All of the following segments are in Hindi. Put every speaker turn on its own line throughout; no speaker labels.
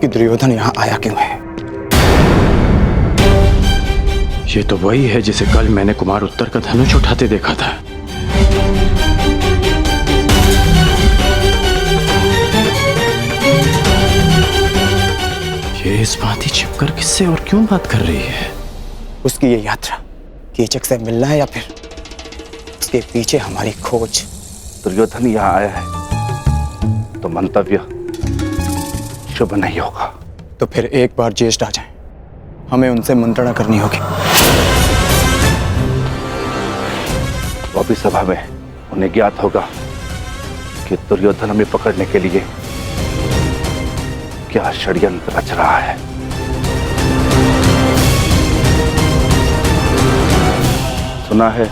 कि दुर्योधन यहाँ आया क्यों है।
ये तो वही है जिसे कल मैंने कुमार उत्तर का धनुष उठाते देखा था। ये इस भांति छिपकर किससे और क्यों बात कर रही है?
उसकी ये यात्रा कीचक से मिलना है या फिर उसके पीछे हमारी खोज।
दुर्योधन यहाँ आया है तो मंतव्य शुभ नहीं होगा।
तो फिर एक बार ज्येष्ठ आ जाएं, हमें उनसे मंत्रणा करनी होगी।
वो भी सभा में उन्हें ज्ञात होगा कि दुर्योधन हमें पकड़ने के लिए क्या षड्यंत्र रच रहा है। सुना है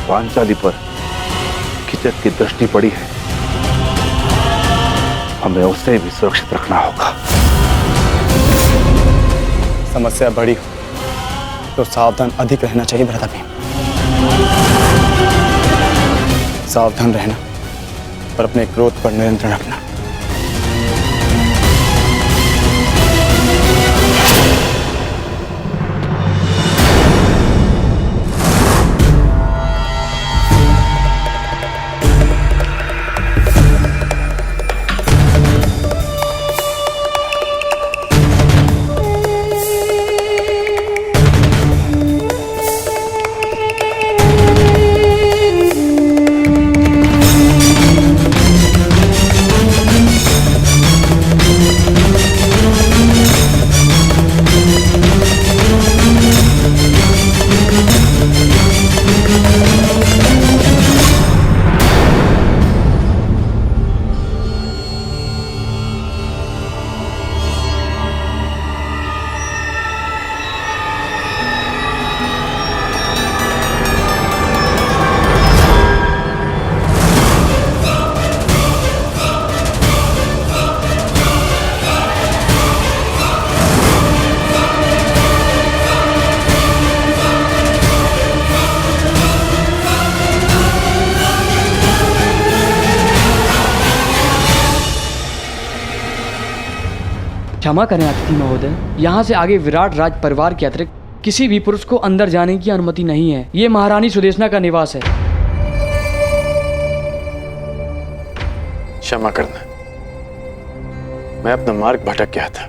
पांचाली पर कीचक की दृष्टि पड़ी है, हमें उसे भी सुरक्षित रखना होगा।
समस्या बड़ी हो तो सावधान अधिक रहना चाहिए भ्राता भीम। सावधान रहना पर अपने क्रोध पर नियंत्रण रखना।
क्षमा करें अतिथि महोदय, यहाँ से आगे विराट राज परिवार के अतिरिक्त किसी भी पुरुष को अंदर जाने की अनुमति नहीं है। ये महारानी सुदेशना का निवास है।
क्षमा करना, मैं अपना मार्ग भटक गया था।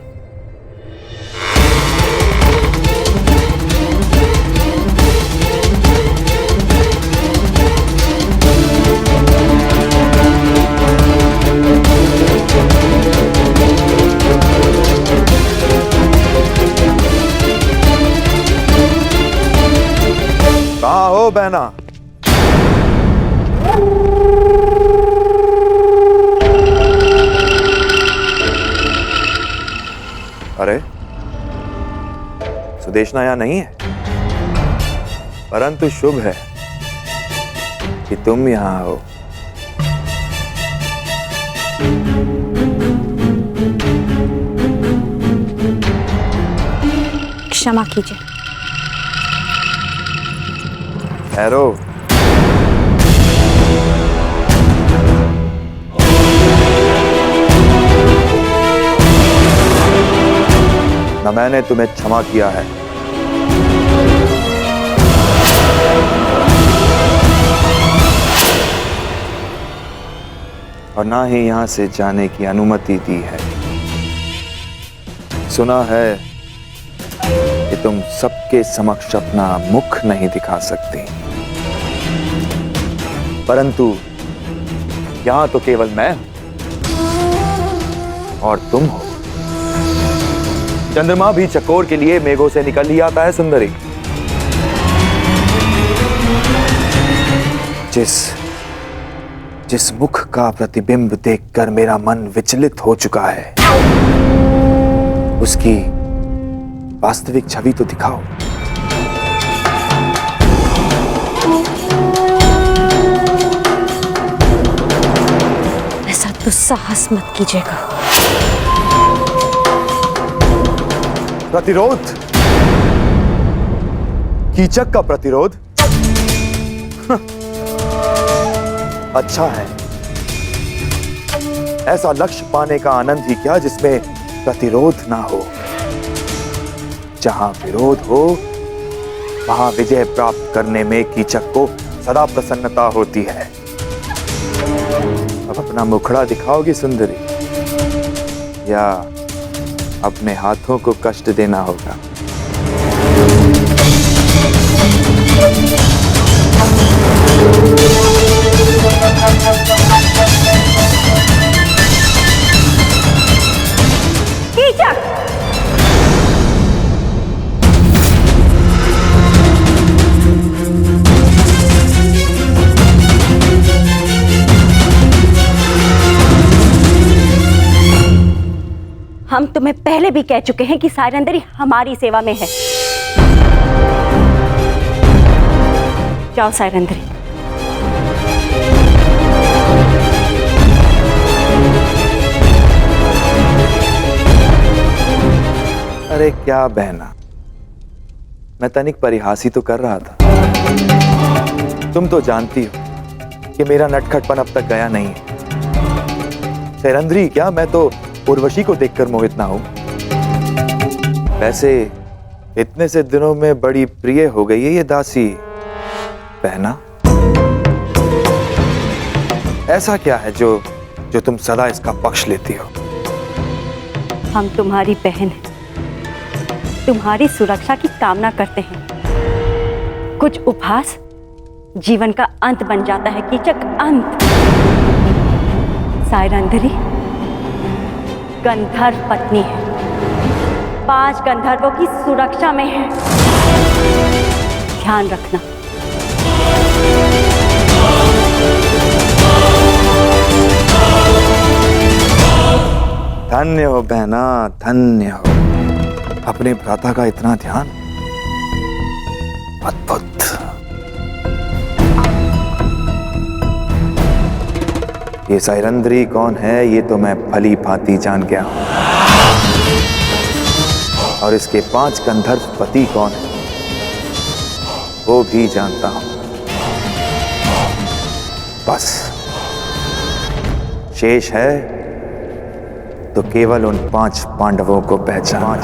कहाँ हो बहना? अरे सुदेशना यहाँ नहीं है, परंतु शुभ है कि तुम यहाँ हो।
क्षमा कीजिए।
ठहरो। न मैंने तुम्हें क्षमा किया है, और ना ही यहां से जाने की अनुमति दी है। सुना है कि तुम सबके समक्ष अपना मुख नहीं दिखा सकती, परंतु यहां तो केवल मैं और तुम हो। चंद्रमा भी चकोर के लिए मेघों से निकल ही आता है सुंदरी। जिस मुख का प्रतिबिंब देखकर मेरा मन विचलित हो चुका है, उसकी वास्तविक छवि तो दिखाओ।
ऐसा दुस्साहस मत कीजिएगा।
प्रतिरोध? कीचक का प्रतिरोध? अच्छा है। ऐसा लक्ष्य पाने का आनंद ही क्या जिसमें प्रतिरोध ना हो। जहां विरोध हो वहां विजय प्राप्त करने में कीचक को सदा प्रसन्नता होती है। अब अपना मुखड़ा दिखाओगी सुंदरी, या अपने हाथों को कष्ट देना होगा?
कीचक! हम तुम्हें पहले भी कह चुके हैं कि सायरंदरी हमारी सेवा में है। जाओ सायरंदरी।
अरे क्या बहना, मैं तनिक परिहास ही तो कर रहा था। तुम तो जानती हो कि मेरा नटखटपन अब तक गया नहीं है। सायरंदरी क्या, मैं तो उर्वशी को देखकर मोहित ना हूं। वैसे इतने से दिनों में बड़ी प्रिय हो गई है ये दासी बहना। ऐसा क्या है जो तुम सदा इसका पक्ष लेती हो?
हम तुम्हारी बहन हैं, तुम्हारी सुरक्षा की कामना करते हैं। कुछ उपहास जीवन का अंत बन जाता है कीचक, अंत। सायरंदरी गंधर्व पत्नी है, 5 गंधर्वों की सुरक्षा में है। ध्यान रखना।
धन्य हो बहना, धन्य हो। अपने भ्राता का इतना ध्यान, अद्भुत। ये सायरंदरी कौन है ये तो मैं भली भांति जान गया हूं, और इसके 5 गंधर्व पति कौन है वो भी जानता हूं। बस शेष है तो केवल उन 5 पांडवों को पहचान।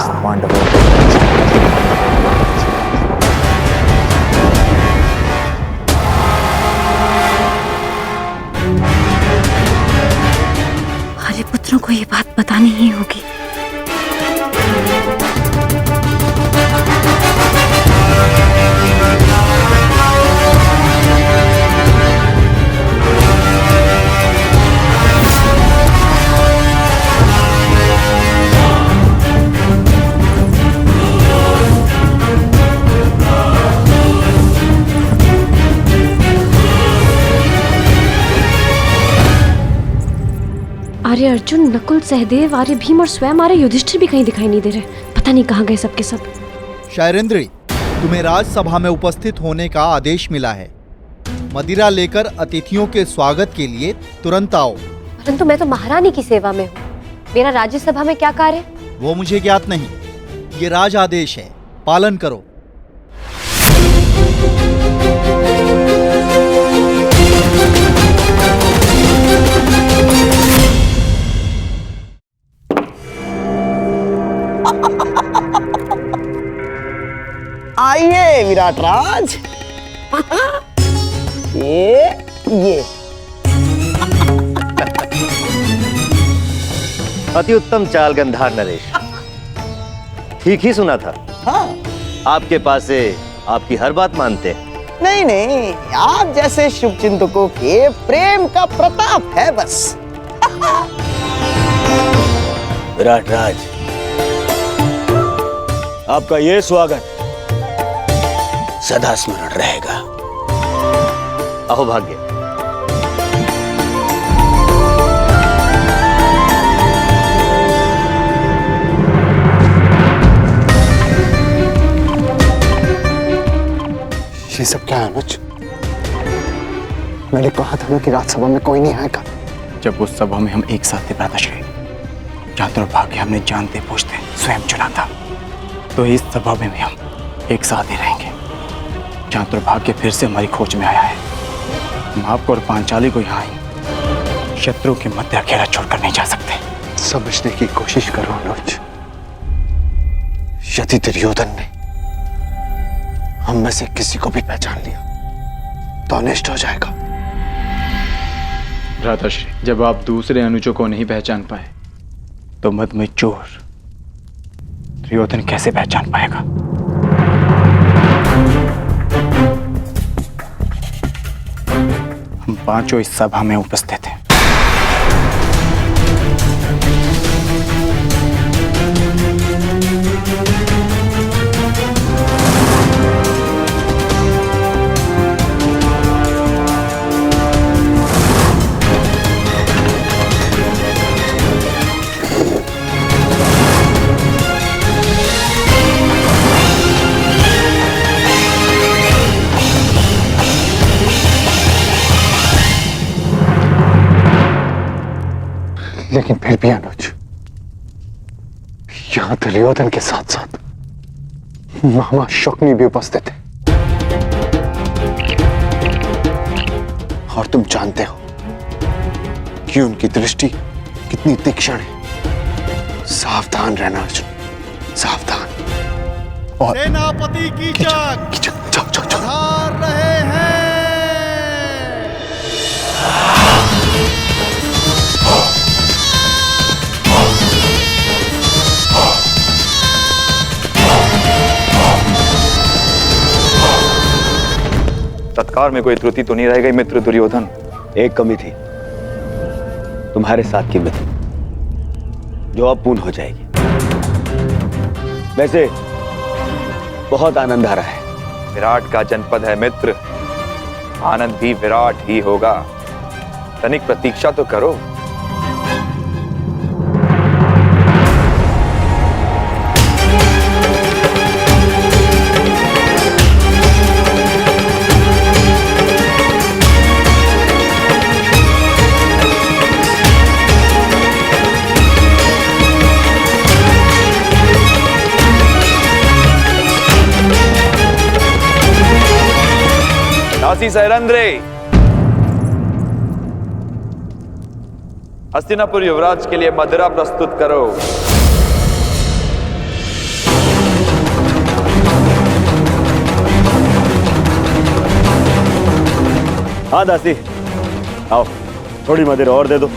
हमारे पुत्रों को ये बात बतानी ही होगी।
आर्य अर्जुन, नकुल, सहदेव, आर्य भीम और स्वयं आर्य युधिष्ठिर भी कहीं दिखाई नहीं दे रहे। पता नहीं कहाँ गए सबके सब।
शायरेंद्री, तुम्हें राजसभा में उपस्थित होने का आदेश मिला है। मदिरा लेकर अतिथियों के स्वागत के लिए तुरंत आओ।
परंतु मैं तो महारानी की सेवा में हूँ, मेरा राज्यसभा में क्या कार्य?
वो मुझे ज्ञात नहीं, ये राज आदेश है, पालन करो।
आइए विराट राज। ये
अति उत्तम चाल गंधार नरेश, ठीक ही सुना था।
हाँ,
आपके पास से आपकी हर बात मानते हैं।
नहीं, आप जैसे शुभ चिंतकों के प्रेम का प्रताप है बस।
विराट राज, आपका ये स्वागत सदा स्मरण रहेगा।
अहो भाग्य।
ये सब क्या है अनुज? मैंने कहा था ना कि राज्यसभा में कोई नहीं आएगा।
जब उस सभा में हम एक साथ थे भ्राताश्री, चातुर्भाग्य हमने जानते पूछते स्वयं चुना था, तो इस सभा में भी हम एक साथ ही रहेंगे। चातुर्भाग्य फिर से हमारी खोज में आया है। हम आपको और पांचाली को यहाँ शत्रु के मध्य अकेला छोड़कर नहीं जा सकते।
समझने की कोशिश करो अनुज। यदि दुर्योधन ने हम में से किसी को भी पहचान लिया तो अनिष्ट हो जाएगा।
भ्राताश्री, जब आप दूसरे अनुजों को नहीं पहचान पाए तो मद में चोर दुर्योधन कैसे पहचान पाएगा? हम पांचों इस सभा में उपस्थित हैं।
लेकिन फिर भी अनुज, यहां दुर्योधन के साथ साथ मामा शकुनी भी उपस्थित है और तुम जानते हो कि उनकी दृष्टि कितनी तीक्ष्ण है। सावधान रहना अर्जुन, सावधान। और
सेनापति कीचक
जाओ जाओ जाओ।
हार रहे हैं।
सत्कार में कोई त्रुटि तो नहीं रह गई मित्र दुर्योधन?
एक कमी थी, तुम्हारे साथ की मित्र, जो अब पूर्ण हो जाएगी। वैसे बहुत आनंद आ रहा है।
विराट का जनपद है मित्र, आनंद भी विराट ही होगा। तनिक प्रतीक्षा तो करो। दासी सैरंद्रे, हस्तिनापुर युवराज के लिए मदिरा प्रस्तुत करो।
हाँ दासी, आओ थोड़ी मदिरा और दे दो।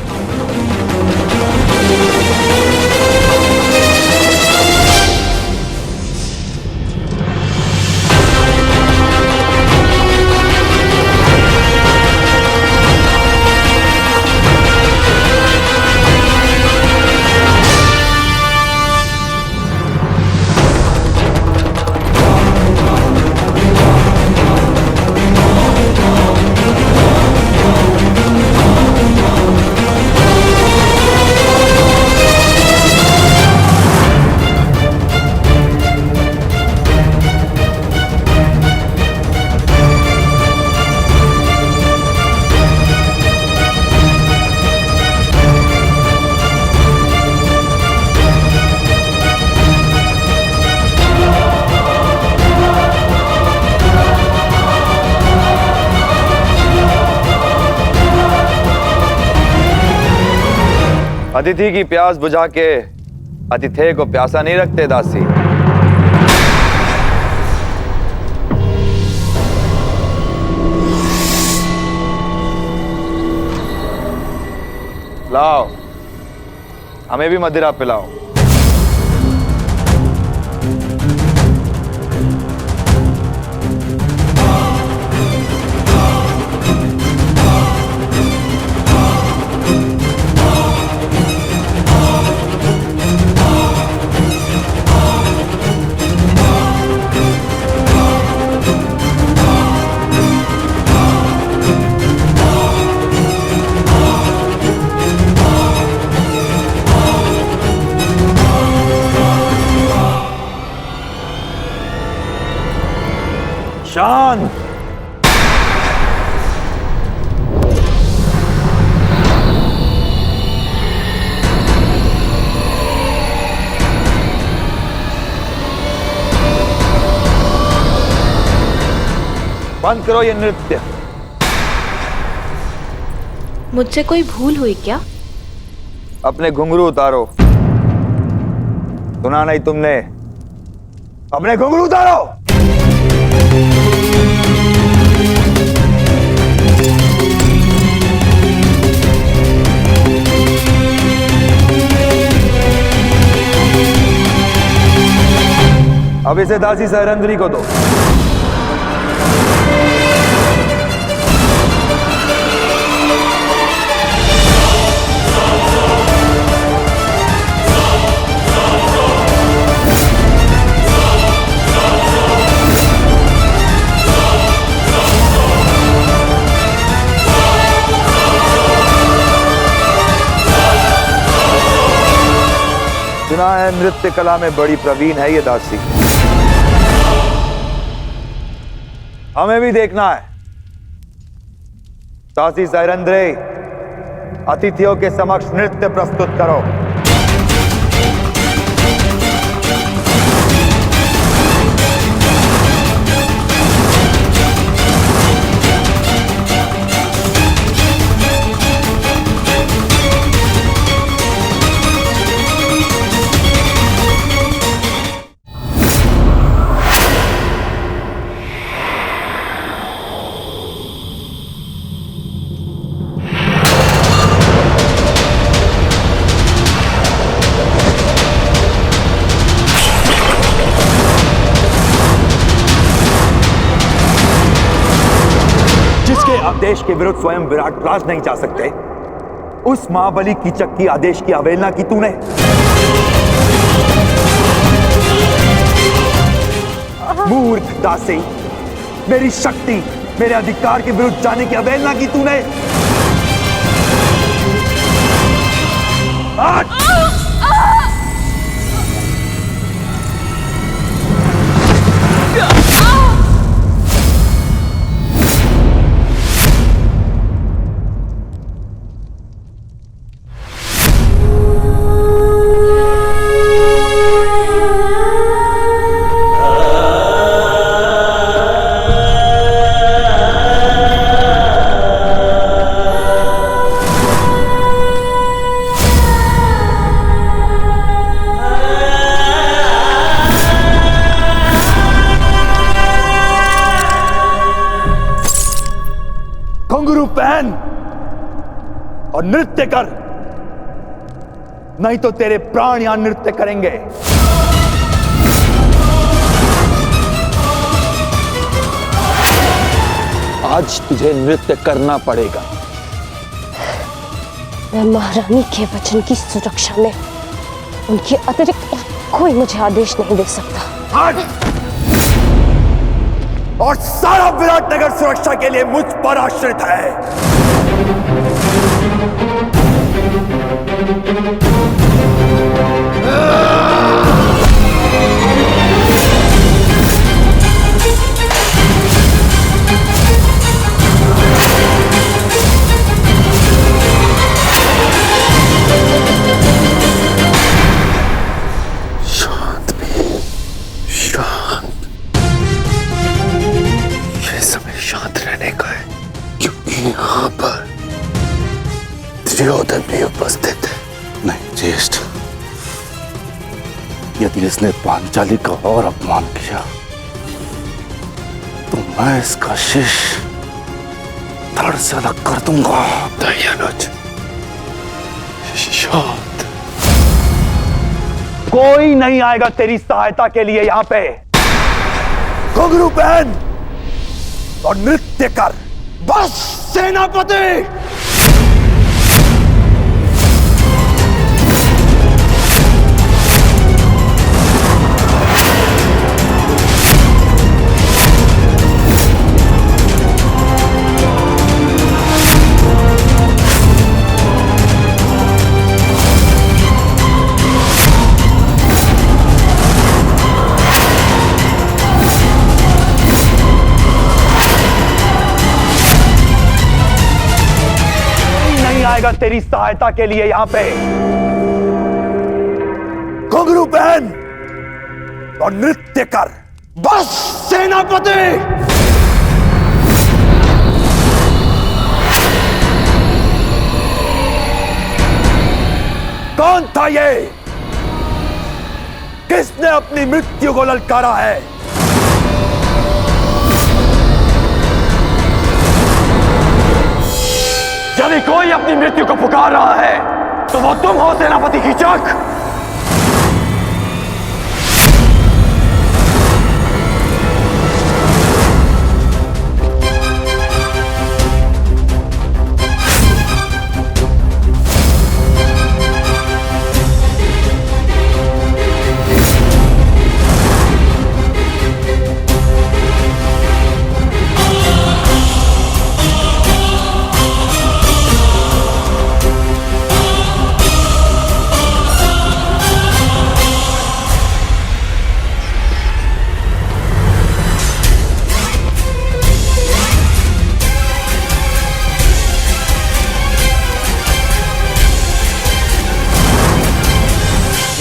अतिथि की प्यास बुझा के अतिथेय को प्यासा नहीं रखते दासी। लाओ, हमें भी मदिरा पिलाओ। शांत। बंद करो ये नृत्य।
मुझसे कोई भूल हुई क्या?
अपने घुंघरू उतारो। सुना नहीं तुमने? अपने घुंघरू उतारो। अब इसे दासी सहरंद्री को दो। सुना है नृत्य कला में बड़ी प्रवीण है ये दासी। हमें भी देखना है। दासी सहरंद्री, अतिथियों के समक्ष नृत्य प्रस्तुत करो। जिसके आदेश के विरुद्ध स्वयं विराट राज नहीं जा सकते, उस महाबली कीचक की आदेश की अवहेलना की तूने। मूर्ख दासी, मेरी शक्ति, मेरे अधिकार के विरुद्ध जाने की अवहेलना की तूने। घुंघरू पहन और नृत्य कर, नहीं तो तेरे प्राण यहां नृत्य करेंगे।
आज तुझे नृत्य करना पड़ेगा।
मैं महारानी के वचन की सुरक्षा में उनके अतिरिक्त कोई मुझे आदेश नहीं दे सकता।
और सारा विराटनगर सुरक्षा के लिए मुझ पर आश्रित है।
शांत भी, शांत। ये समय शांत रहने का है, क्योंकि यहाँ पर दुर्योधन भी उपस्थित है।
नहीं ज्येष्ठ, यदि इसने पांचाली का और अपमान किया तो मैं इसका शीश धड़ से अलग कर दूंगा।
दयानुज, शांत।
कोई नहीं आएगा तेरी सहायता के लिए यहां पे। घुंघरू पहन और नृत्य कर, बस सेनापति। आएगा तेरी सहायता के लिए यहां पे। घुंघरू पहन और नृत्य कर, बस सेनापति। कौन था ये? किसने अपनी मृत्यु को ललकारा है?
यदि कोई अपनी मृत्यु को पुकार रहा है तो वो तुम हो सेनापति कीचक।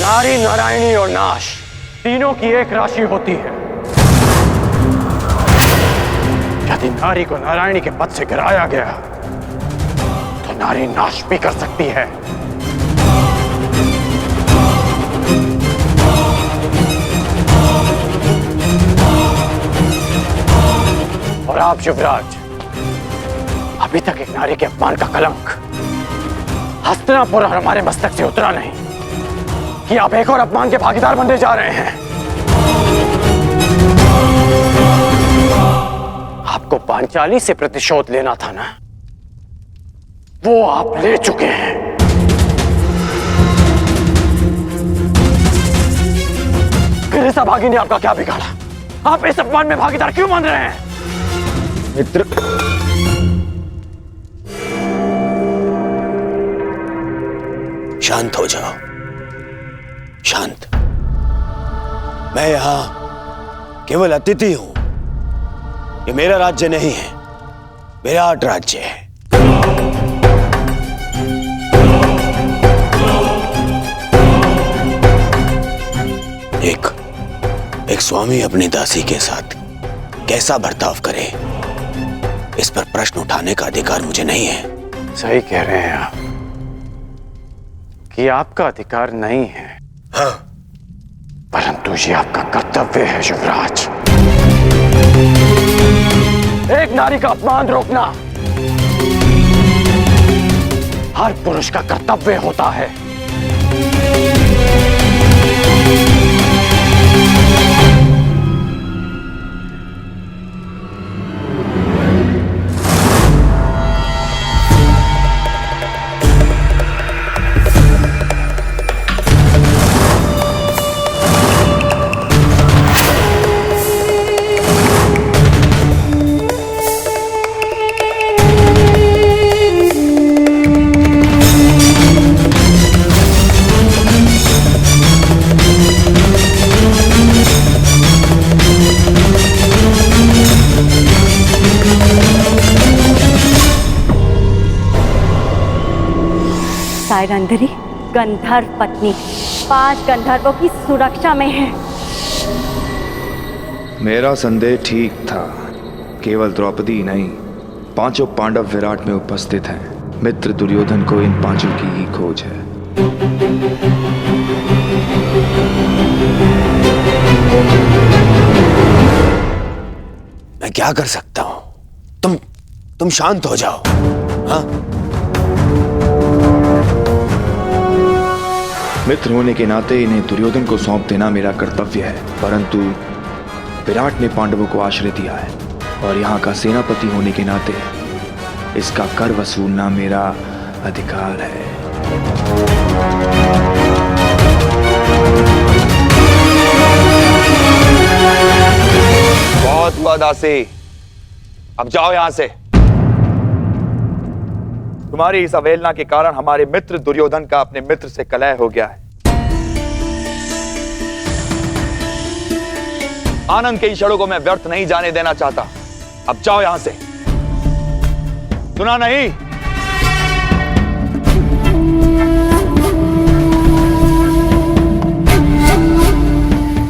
नारी, नारायणी और नाश तीनों की एक राशि होती है। यदि नारी को नारायणी के पद से गिराया गया तो नारी नाश भी कर सकती है। और आप युवराज, अभी तक एक नारी के अपमान का कलंक हस्तिनापुर और हमारे मस्तक से उतरा नहीं कि आप एक और अपमान के भागीदार बनने जा रहे हैं। आपको पांचाली से प्रतिशोध लेना था ना, वो आप ले चुके हैं। फिर इस अभागी ने आपका क्या बिगाड़ा? आप इस अपमान में भागीदार क्यों बन रहे हैं?
मित्र,
शांत हो जाओ, शांत। मैं यहां केवल अतिथि हूं। ये मेरा राज्य नहीं है, विराट राज्य है। एक स्वामी अपनी दासी के साथ कैसा बर्ताव करे, इस पर प्रश्न उठाने का अधिकार मुझे नहीं है।
सही कह रहे हैं आप कि आपका अधिकार नहीं है।
हाँ,
परंतु ये आपका कर्तव्य है युवराज। एक नारी का अपमान रोकना हर पुरुष का कर्तव्य होता है।
सायरंधरी गंधर्व पत्नी 5 गंधर्वों की सुरक्षा में है।
मेरा संदेह ठीक था। केवल द्रौपदी नहीं, 5 पांडव विराट में उपस्थित हैं। मित्र दुर्योधन को इन 5 की ही खोज है।
मैं क्या कर सकता हूं? तुम शांत हो जाओ। हाँ,
मित्र होने के नाते इन्हें दुर्योधन को सौंप देना मेरा कर्तव्य है, परंतु विराट ने पांडवों को आश्रय दिया है और यहाँ का सेनापति होने के नाते इसका कर वसूलना मेरा अधिकार है। बहुत हुआ दासी, अब जाओ यहां से। तुम्हारी इस अवहेलना के कारण हमारे मित्र दुर्योधन का अपने मित्र से कलह हो गया है। आनंद के इन क्षणों को मैं व्यर्थ नहीं जाने देना चाहता। अब जाओ यहां से। सुना नहीं?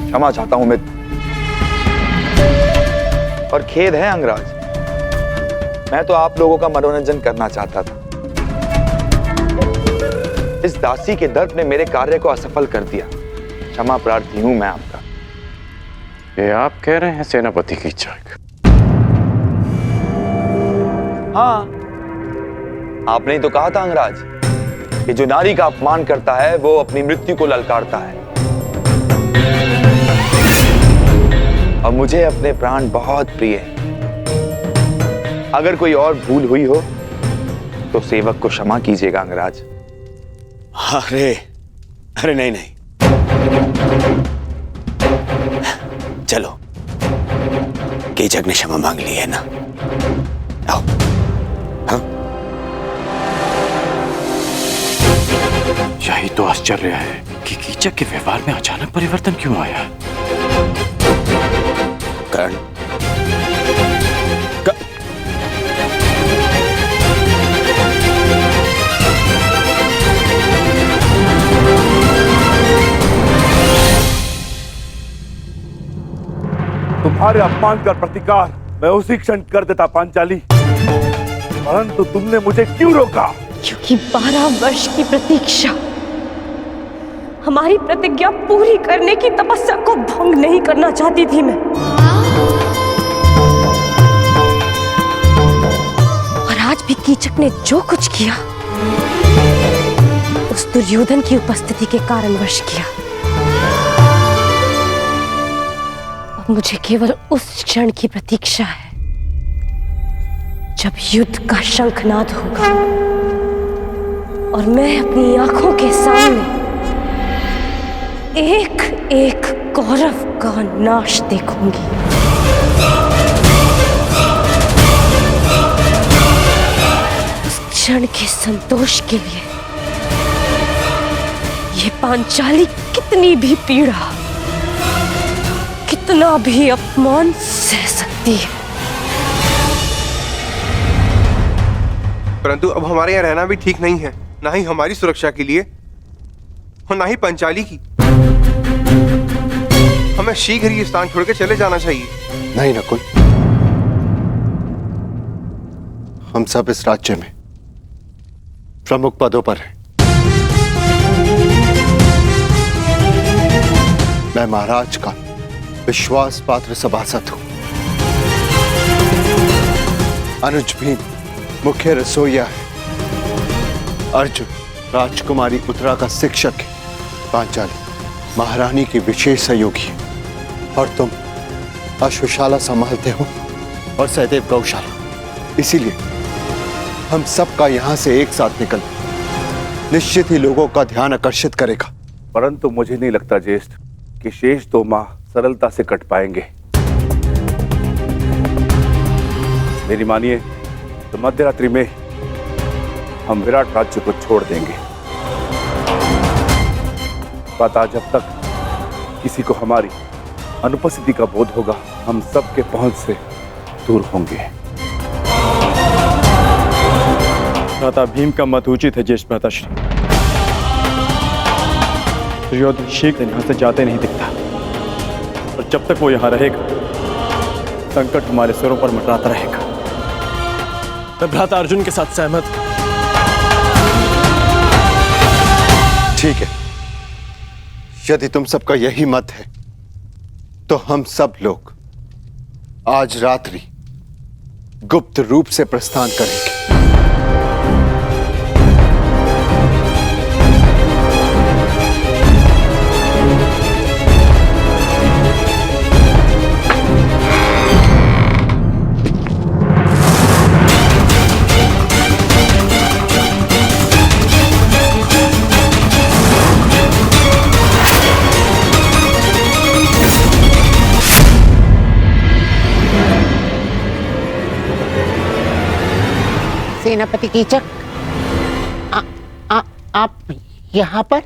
क्षमा चाहता हूं मित्र, और खेद है अंगराज, मैं तो आप लोगों का मनोरंजन करना चाहता था। इस दासी के दर्द ने मेरे कार्य को असफल कर दिया। क्षमा प्रार्थी हूं मैं आपका।
ये आप कह रहे हैं सेनापति कीचक?
हाँ, आपने ही तो कहा था अंगराज कि जो नारी का अपमान करता है वो अपनी मृत्यु को ललकारता है। और मुझे अपने प्राण बहुत प्रिय हैं। अगर कोई और भूल हुई हो तो सेवक को क्षमा कीजिएगा अंगराज।
अरे अरे नहीं नहीं, चलो, कीचक ने क्षमा मांग ली है ना, आओ। हाँ?
यही तो आश्चर्य है कि कीचक के व्यवहार में अचानक परिवर्तन क्यों आया।
कर्ण,
तुम्हारे अपमान का प्रतिकार मैं उसी क्षण कर देता पांचाली, परंतु तुमने मुझे क्यों रोका?
क्योंकि 12 वर्ष की प्रतीक्षा, हमारी प्रतिज्ञा पूरी करने की तपस्या को भंग नहीं करना चाहती थी मैं। और आज भी कीचक ने जो कुछ किया उस दुर्योधन की उपस्थिति के कारणवश किया। अब मुझे केवल उस क्षण की प्रतीक्षा है जब युद्ध का शंखनाद होगा और मैं अपनी आंखों के सामने एक एक कौरव का नाश देखूंगी। उस क्षण के संतोष के लिए ये पांचाली कितनी भी पीड़ा, कितना भी अपमान सह सकती है।
परंतु अब हमारे यहाँ रहना भी ठीक नहीं है, ना ही हमारी सुरक्षा के लिए और ना ही पंचाली की। हमें शीघ्र ही स्थान छोड़कर चले जाना चाहिए।
नहीं नकुल, हम सब इस राज्य में प्रमुख पदों पर हैं। मैं महाराज का विश्वास पात्र सभासद हूं। अनुज भी मुख्य रसोइया है। अर्जुन राजकुमारी उत्तरा का शिक्षक है। पांचाली महारानी की विशेष सहयोगी है। और तुम अश्वशाला संभालते हो और सहदेव गौशाला। इसीलिए हम सबका यहां से एक साथ निकलना निश्चित ही लोगों का ध्यान आकर्षित करेगा।
परंतु मुझे नहीं लगता ज्येष्ठ कि शेष 2 माह सरलता से कट पाएंगे। मेरी मानिए तो मध्यरात्रि में हम विराट राज्य को छोड़ देंगे। पता जब तक किसी को हमारी अनुपस्थिति का बोध होगा, हम सबके पहुंच से दूर होंगे।
भ्राता भीम का मत उचित है ज्येष्ठ भ्राताश्री। दुर्योधन शीघ्र यहां से जाते नहीं दिखता, और जब तक वो यहां रहेगा संकट हमारे सिरों पर मंडराता रहेगा।
मैं भ्राता अर्जुन के साथ सहमत हूं।
ठीक है, यदि तुम सबका यही मत है तो हम सब लोग आज रात्रि गुप्त रूप से प्रस्थान करेंगे।
सेनापति कीचक, आप यहाँ पर?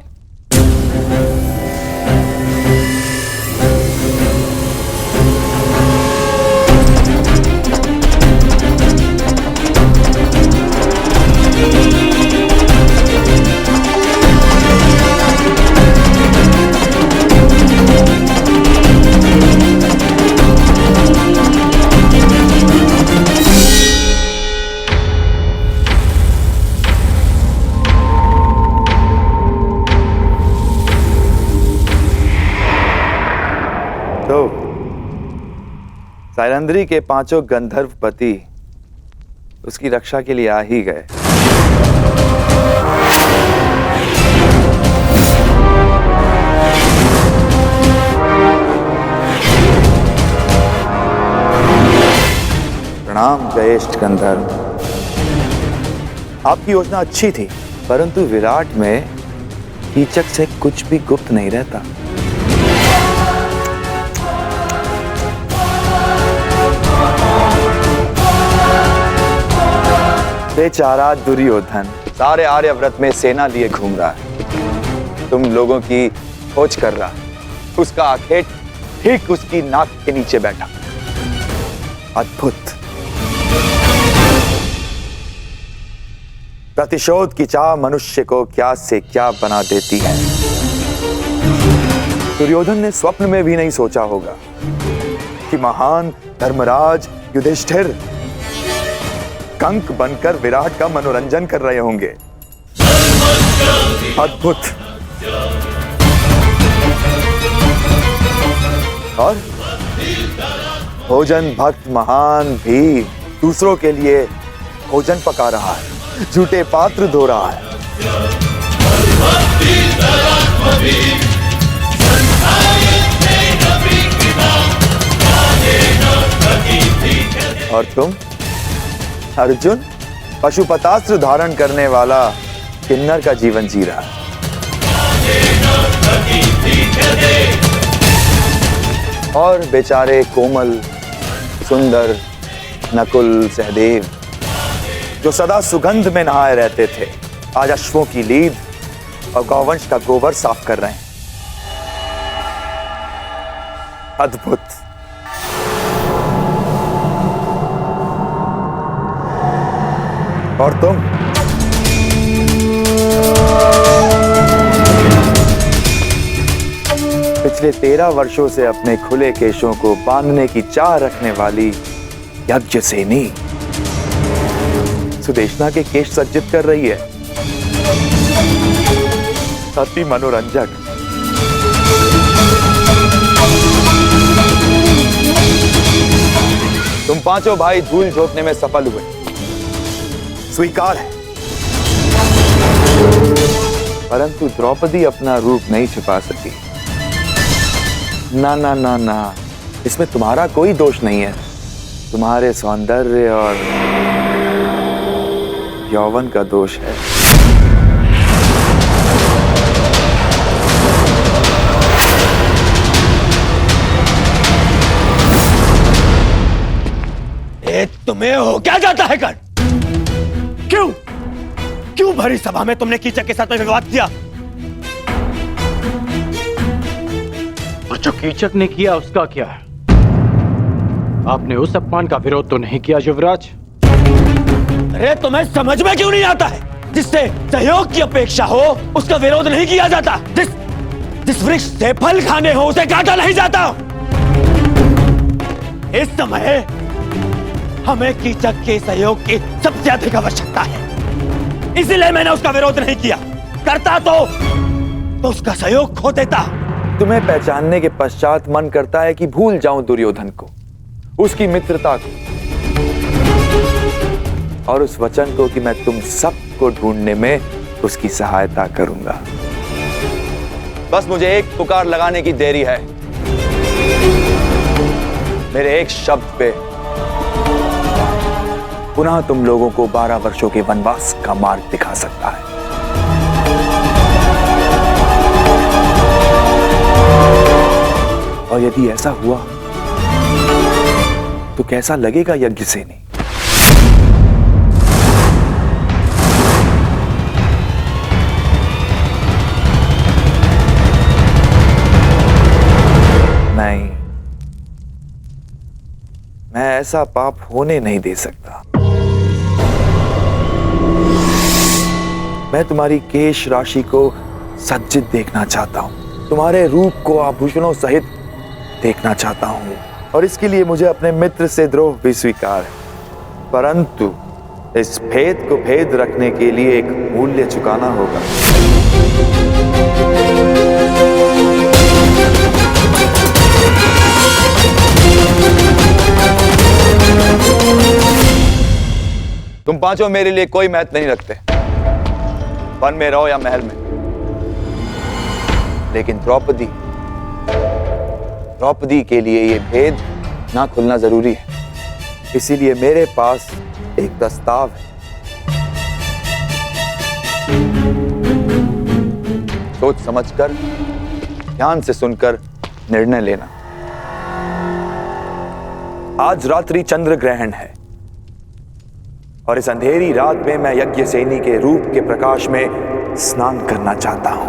तो सैलंद्री के 5 गंधर्व पति उसकी रक्षा के लिए आ ही गए। प्रणाम ज्येष्ठ गंधर्व। आपकी योजना अच्छी थी, परंतु विराट में कीचक से कुछ भी गुप्त नहीं रहता। बेचारा दुर्योधन सारे आर्यव्रत में सेना लिए घूम रहा है, तुम लोगों की खोज कर रहा, उसका आखेट ठीक उसकी नाक के नीचे बैठा। अद्भुत। प्रतिशोध की चाह मनुष्य को क्या से क्या बना देती है। दुर्योधन ने स्वप्न में भी नहीं सोचा होगा कि महान धर्मराज युधिष्ठिर कंक बनकर विराट का मनोरंजन कर रहे होंगे। अद्भुत। और भोजन भक्त महान भी दूसरों के लिए भोजन पका रहा है, झूठे पात्र धो रहा है। और तुम अर्जुन पशुपतास्त्र धारण करने वाला किन्नर का जीवन जी रहा है। और बेचारे कोमल सुंदर नकुल सहदेव जो सदा सुगंध में नहाए रहते थे, आज अश्वों की लीद और गौवंश का गोबर साफ कर रहे हैं। अद्भुत। और तुम पिछले 13 वर्षों से अपने खुले केशों को बांधने की चाह रखने वाली यज्ञसेनी सुदेशना के केश सज्जित कर रही है। अति मनोरंजक। तुम पांचों भाई धूल झोंकने में सफल हुए, स्वीकार है, परंतु द्रौपदी अपना रूप नहीं छिपा सकी। ना ना ना ना, इसमें तुम्हारा कोई दोष नहीं है, तुम्हारे सौंदर्य और यौवन का दोष है।
तुम्हें हो क्या जाता है कर? क्यों भरी सभा में तुमने कीचक के साथ में विवाद किया?
और जो कीचक ने किया उसका क्या है? आपने उस अपमान का विरोध तो नहीं किया युवराज?
अरे तुम्हें समझ में क्यों नहीं आता है? जिससे सहयोग की अपेक्षा हो उसका विरोध नहीं किया जाता। जिस वृक्ष से फल खाने हो उसे काटा नहीं जाता। इस समय हमें कीचक के सहयोग की सबसे अधिक आवश्यकता है, इसीलिए मैंने उसका विरोध नहीं किया। करता तो उसका सहयोग खो देता।
तुम्हें पहचानने के पश्चात मन करता है कि भूल जाऊं दुर्योधन को, उसकी मित्रता को और उस वचन को कि मैं तुम सबको ढूंढने में उसकी सहायता करूंगा। बस मुझे एक पुकार लगाने की देरी है। मेरे एक शब्द पे पुनः तुम लोगों को 12 वर्षों के वनवास का मार्ग दिखा सकता है। और यदि ऐसा हुआ तो कैसा लगेगा यज्ञसेनी? नहीं, मैं ऐसा पाप होने नहीं दे सकता। मैं तुम्हारी केश राशि को सज्जित देखना चाहता हूं, तुम्हारे रूप को आभूषणों सहित देखना चाहता हूं, और इसके लिए मुझे अपने मित्र से द्रोह भी स्वीकार है, परंतु इस भेद को भेद रखने के लिए एक मूल्य चुकाना होगा। तुम पांचों मेरे लिए कोई महत्व नहीं रखते, वन में रहो या महल में। लेकिन द्रौपदी के लिए ये भेद ना खुलना जरूरी है। इसीलिए मेरे पास एक प्रस्ताव है। सोच समझकर, ध्यान से सुनकर निर्णय लेना। आज रात्रि चंद्र ग्रहण है और इस अंधेरी रात में मैं यज्ञसेनी के रूप के प्रकाश में स्नान करना चाहता हूं।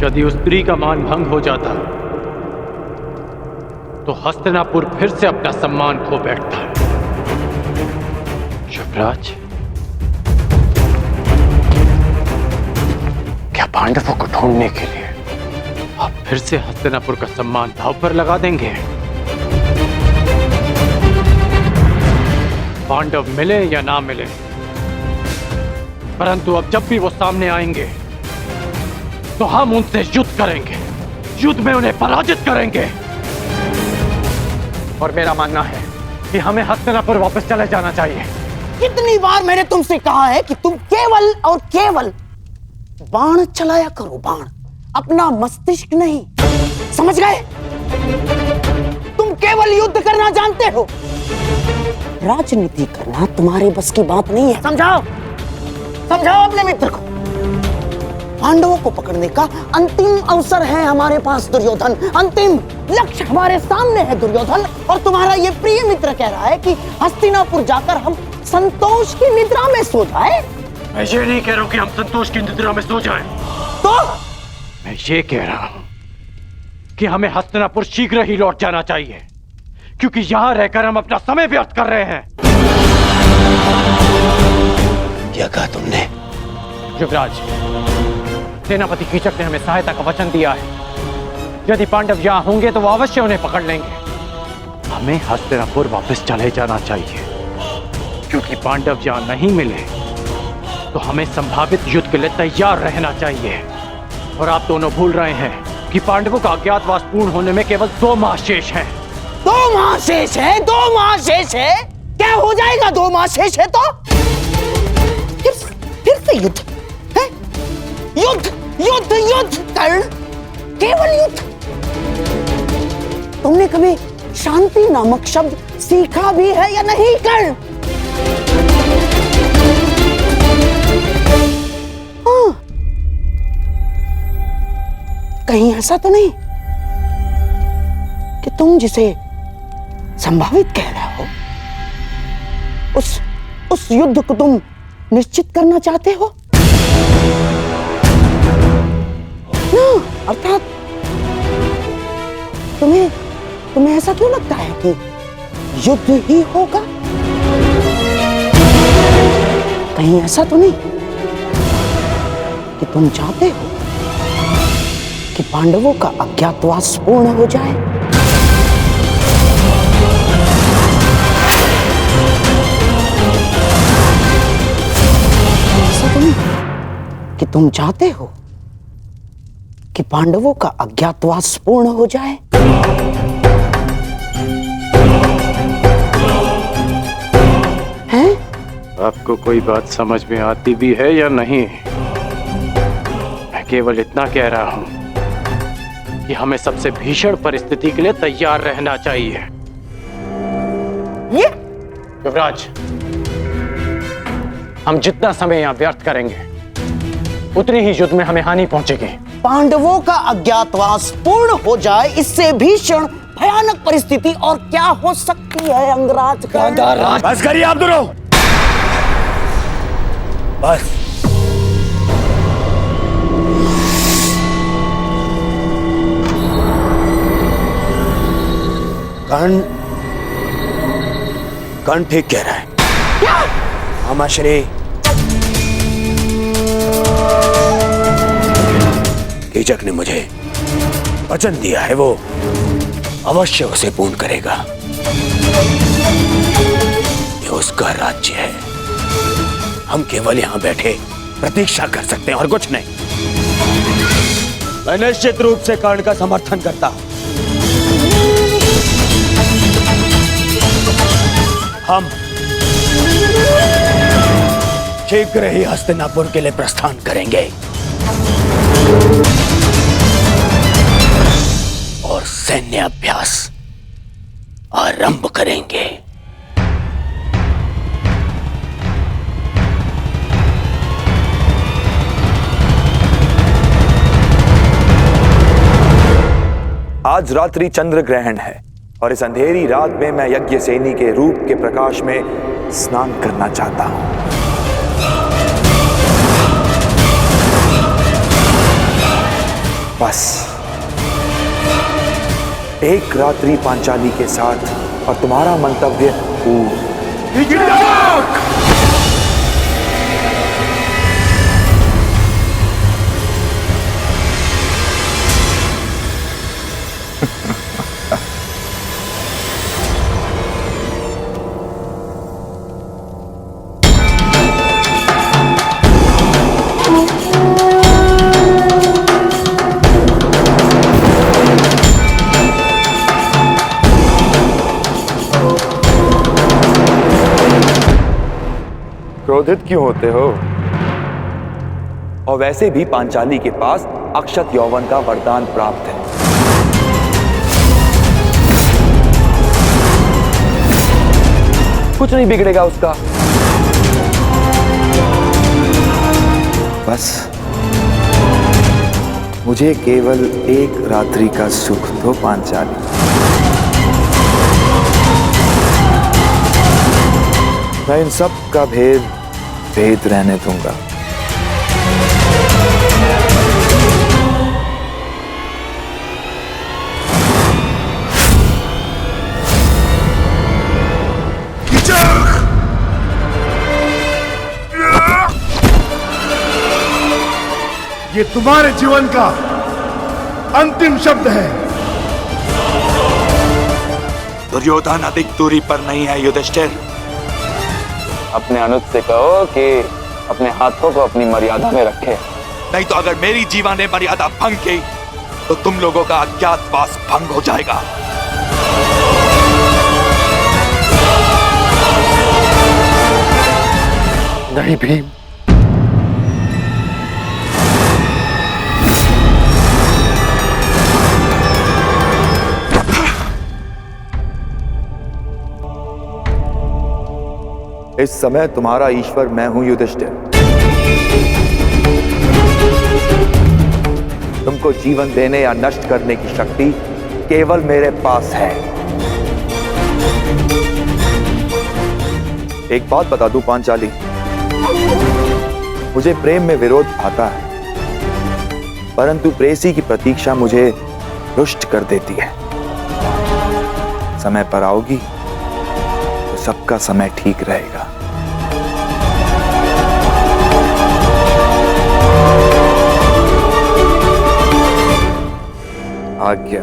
यदि उस स्त्री का मान भंग हो जाता तो हस्तिनापुर फिर से अपना सम्मान खो बैठता। युवराज, क्या पांडवों को ढूंढने के लिए आप फिर से हस्तिनापुर का सम्मान दांव पर लगा देंगे? पांडव मिले या ना मिले, परंतु अब जब भी वो सामने आएंगे तो हम उनसे युद्ध करेंगे, युद्ध में उन्हें पराजित करेंगे। और मेरा मानना है कि हमें हस्तिनापुर वापस चले जाना चाहिए।
कितनी बार मैंने तुमसे कहा है कि तुम केवल और केवल बाण चलाया करो, बाण, अपना मस्तिष्क नहीं। समझ गए? तुम केवल युद्ध करना जानते हो, राजनीति करना तुम्हारे बस की बात नहीं है। समझाओ, समझाओ अपने मित्र को। पांडवों को पकड़ने का अंतिम अवसर है हमारे पास दुर्योधन, अंतिम लक्ष्य हमारे सामने है दुर्योधन। और तुम्हारा ये प्रिय मित्र कह रहा है कि हस्तिनापुर जाकर हम संतोष की निद्रा में सो जाए।
मैं ये नहीं कह रहा हूं कि हम संतोष की निद्रा में सो जाएं।
तो
मैं ये कह रहा हूं कि हमें हस्तिनापुर शीघ्र ही लौट जाना चाहिए, क्योंकि यहां रहकर हम अपना समय व्यर्थ कर रहे हैं।
क्या कहा तुमने?
युवराज, सेनापति कीचक ने हमें सहायता का वचन दिया है। यदि पांडव यहां होंगे तो वो अवश्य उन्हें पकड़ लेंगे। हमें हस्तिनापुर वापस चले जाना चाहिए, क्योंकि पांडव यहां नहीं मिले तो हमें संभावित युद्ध के लिए तैयार रहना चाहिए। और आप दोनों भूल रहे हैं कि पांडवों का अज्ञातवास पूर्ण होने में केवल 2 माह शेष हैं।
2 माह शेष है, 2 माह शेष है। क्या हो जाएगा 2 माह शेष है तो? फिर से युद्ध है? युद्ध युद्ध युद्ध कर्ण, केवल युद्ध। तुमने कभी शांति नामक शब्द सीखा भी है या नहीं कर्ण? हाँ। कहीं ऐसा तो नहीं कि तुम जिसे संभावित कह रहे हो उस युद्ध को तुम निश्चित करना चाहते हो ना? अर्थात तुम्हें ऐसा क्यों लगता है कि युद्ध ही होगा? कहीं ऐसा तो नहीं कि तुम चाहते हो कि पांडवों का अज्ञातवास पूर्ण हो जाए? ऐसा तो नहीं कि तुम चाहते हो कि पांडवों का अज्ञातवास पूर्ण हो जाए? हैं?
आपको कोई बात समझ में आती भी है या नहीं? मैं केवल इतना कह रहा हूं कि हमें सबसे भीषण परिस्थिति के लिए तैयार रहना चाहिए।
ये
युवराज, हम जितना समय यहां व्यर्थ करेंगे उतनी ही युद्ध में हमें हानि पहुंचेगी।
पांडवों का अज्ञातवास पूर्ण हो जाए, इससे भीषण भयानक परिस्थिति और क्या हो सकती है अंगराज?
बस करिए आप दोनों, बस। कर्ण ठीक कह रहा है।
क्या?
मामाश्री, कीचक ने मुझे वचन दिया है, वो अवश्य उसे पूर्ण करेगा। ये उसका राज्य है, हम केवल यहां बैठे प्रतीक्षा कर सकते हैं और कुछ नहीं। मैं निश्चित रूप से कर्ण का समर्थन करता हूं। हम शीघ्र ही हस्तिनापुर के लिए प्रस्थान करेंगे और सैन्य अभ्यास आरंभ करेंगे।
आज रात्रि चंद्र ग्रहण है और इस अंधेरी रात में मैं यज्ञ सेनी के रूप के प्रकाश में स्नान करना चाहता हूं। बस एक रात्रि पांचाली के साथ और तुम्हारा मंतव्य पूर्ण। क्रोधित क्यों होते हो? और वैसे भी पांचाली के पास अक्षत यौवन का वरदान प्राप्त है। कुछ नहीं बिगड़ेगा उसका। बस मुझे केवल एक रात्रि का सुख दो पांचाली। मैं इन सब का भेद रहने दूंगा।
ये तुम्हारे जीवन का अंतिम शब्द है।
दुर्योधन अधिक दूरी पर नहीं है युधिष्ठिर। अपने अनुज से कहो कि अपने हाथों को अपनी मर्यादा में रखे, नहीं तो अगर मेरी जीवा ने मर्यादा भंग की तो तुम लोगों का अज्ञातवास भंग हो जाएगा।
नहीं भीम,
इस समय तुम्हारा ईश्वर मैं हूं युधिष्ठिर। तुमको जीवन देने या नष्ट करने की शक्ति केवल मेरे पास है। एक बात बता दूं पांचाली, मुझे प्रेम में विरोध आता है, परंतु प्रेसी की प्रतीक्षा मुझे रुष्ट कर देती है। समय पर आओगी तो सबका समय ठीक रहेगा। आज्ञा।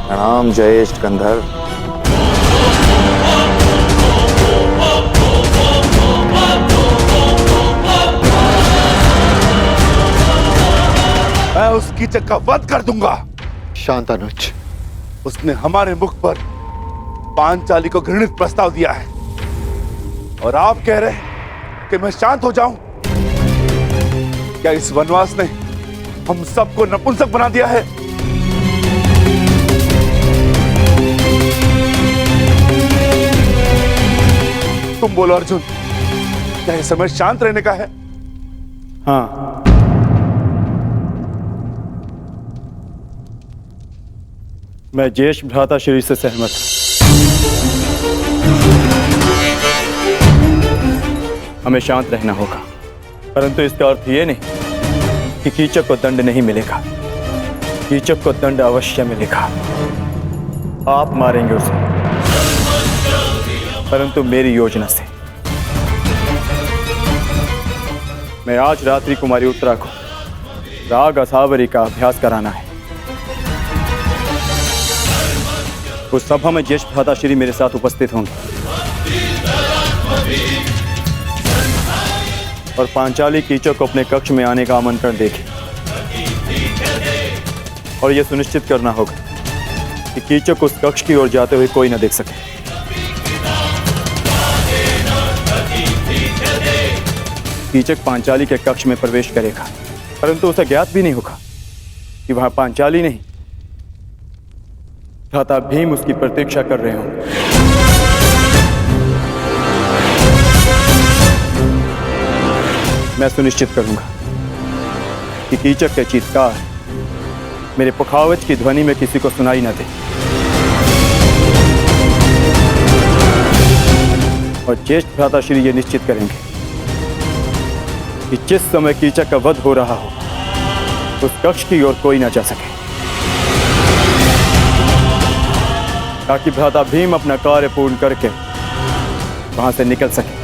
प्रणाम जयेष्ठ गंधर्व।
मैं उस कीचक का वध कर दूंगा।
शांत अनुज।
उसने हमारे मुख पर पांचाली को घृणित प्रस्ताव दिया है और आप कह रहे हैं कि मैं शांत हो जाऊं? क्या इस वनवास ने हम सबको नपुंसक बना दिया है? तुम बोलो अर्जुन, क्या इस समय शांत रहने का है?
हाँ, मैं ज्येष्ठ भ्राता श्री से सहमत हूं। हमें शांत रहना होगा, परंतु इसका अर्थ यह नहीं कि कीचक को दंड नहीं मिलेगा। कीचक को दंड अवश्य मिलेगा। आप मारेंगे उसे, परंतु मेरी योजना से। मैं आज रात्रि कुमारी उत्तरा को राग असावरी का अभ्यास कराना है। उस सभा में ज्येष्ठ भ्राताश्री मेरे साथ उपस्थित होंगे और पांचाली कीचक को अपने कक्ष में आने का आमंत्रण देगी। और यह सुनिश्चित करना होगा कि कीचक उस कक्ष की ओर जाते हुए कोई न देख सके। कीचक पांचाली के कक्ष में प्रवेश करेगा, परंतु उसे ज्ञात भी नहीं होगा कि वहां पांचाली नहीं, भ्राता भीम उसकी प्रतीक्षा कर रहे होंगे। मैं सुनिश्चित करूंगा कि कीचक के चीत्कार मेरे पुखावज की ध्वनि में किसी को सुनाई न दे। और ज्येष्ठ भ्राताश्री ये निश्चित करेंगे कि जिस समय कीचक का वध हो रहा हो उस कक्ष की ओर कोई न जा सके, ताकि भ्राता भीम अपना कार्य पूर्ण करके वहां से निकल सके।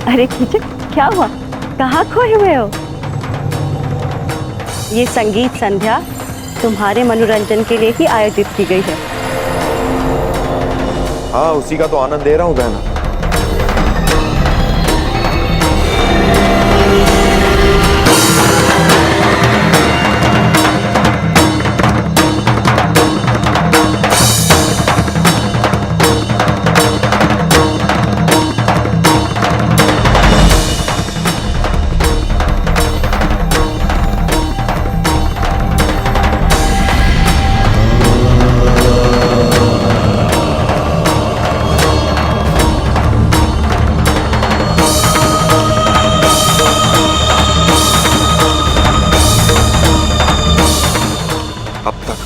अरे कीचक, क्या हुआ? कहाँ खोए हुए हो? ये संगीत संध्या तुम्हारे मनोरंजन के लिए ही आयोजित की गई है।
हाँ, उसी का तो आनंद दे रहा हूँ बहना।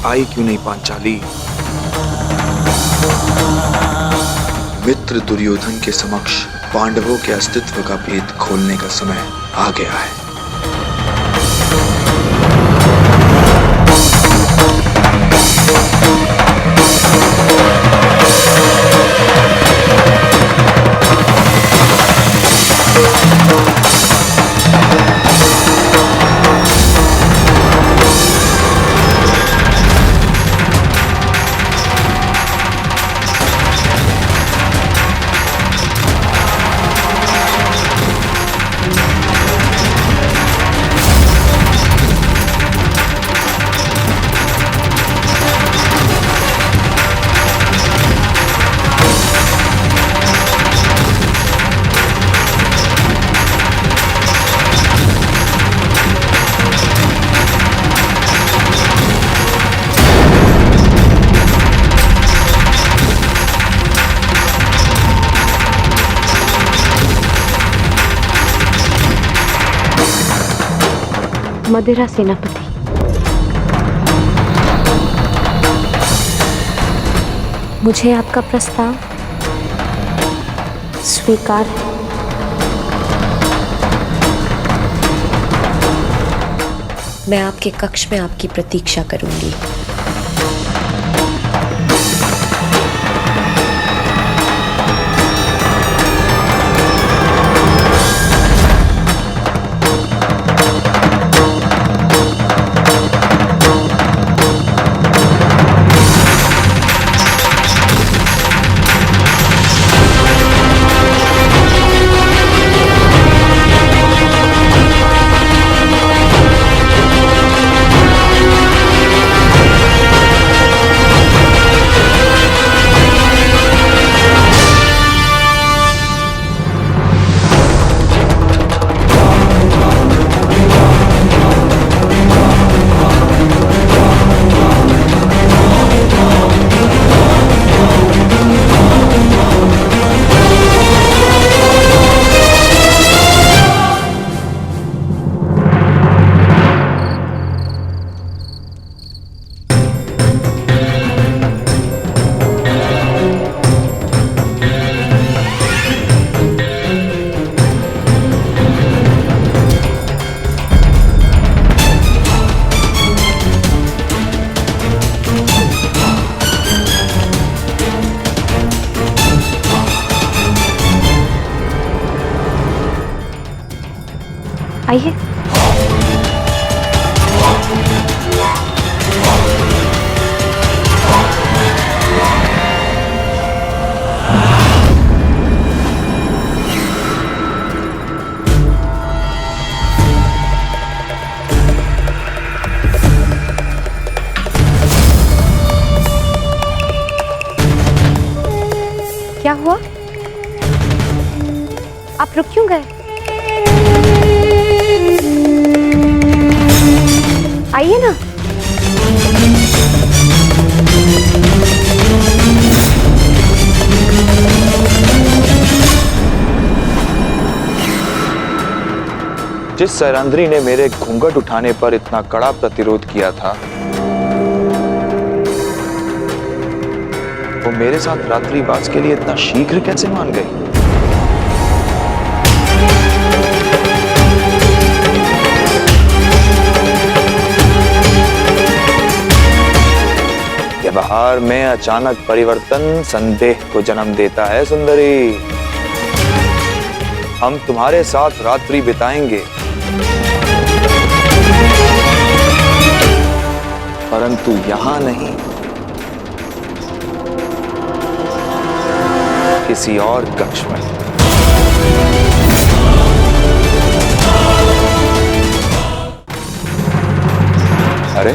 आई क्यों नहीं पांचाली? मित्र दुर्योधन के समक्ष पांडवों के अस्तित्व का भेद खोलने का समय आ गया है।
मदिरा सेनापति, मुझे आपका प्रस्ताव स्वीकार है। मैं आपके कक्ष में आपकी प्रतीक्षा करूंगी। आइए। क्या हुआ? आप रुक क्यों गए? आइए ना।
जिस सैरंध्री ने मेरे घूंघट उठाने पर इतना कड़ा प्रतिरोध किया था, वो मेरे साथ रात्रिवास के लिए इतना शीघ्र कैसे मान गई? व्यवहार में अचानक परिवर्तन संदेह को जन्म देता है सुंदरी। हम तुम्हारे साथ रात्रि बिताएंगे, परंतु यहां नहीं, किसी और कक्ष में। अरे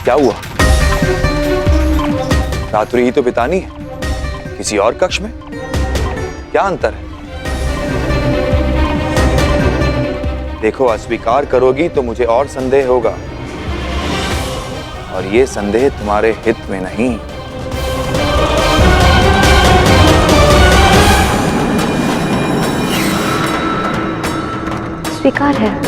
क्या हुआ? रात्रि ही तो बितानी है, किसी और कक्ष में क्या अंतर है? देखो, अस्वीकार करोगी तो मुझे और संदेह होगा, और ये संदेह तुम्हारे हित में नहीं।
स्वीकार है।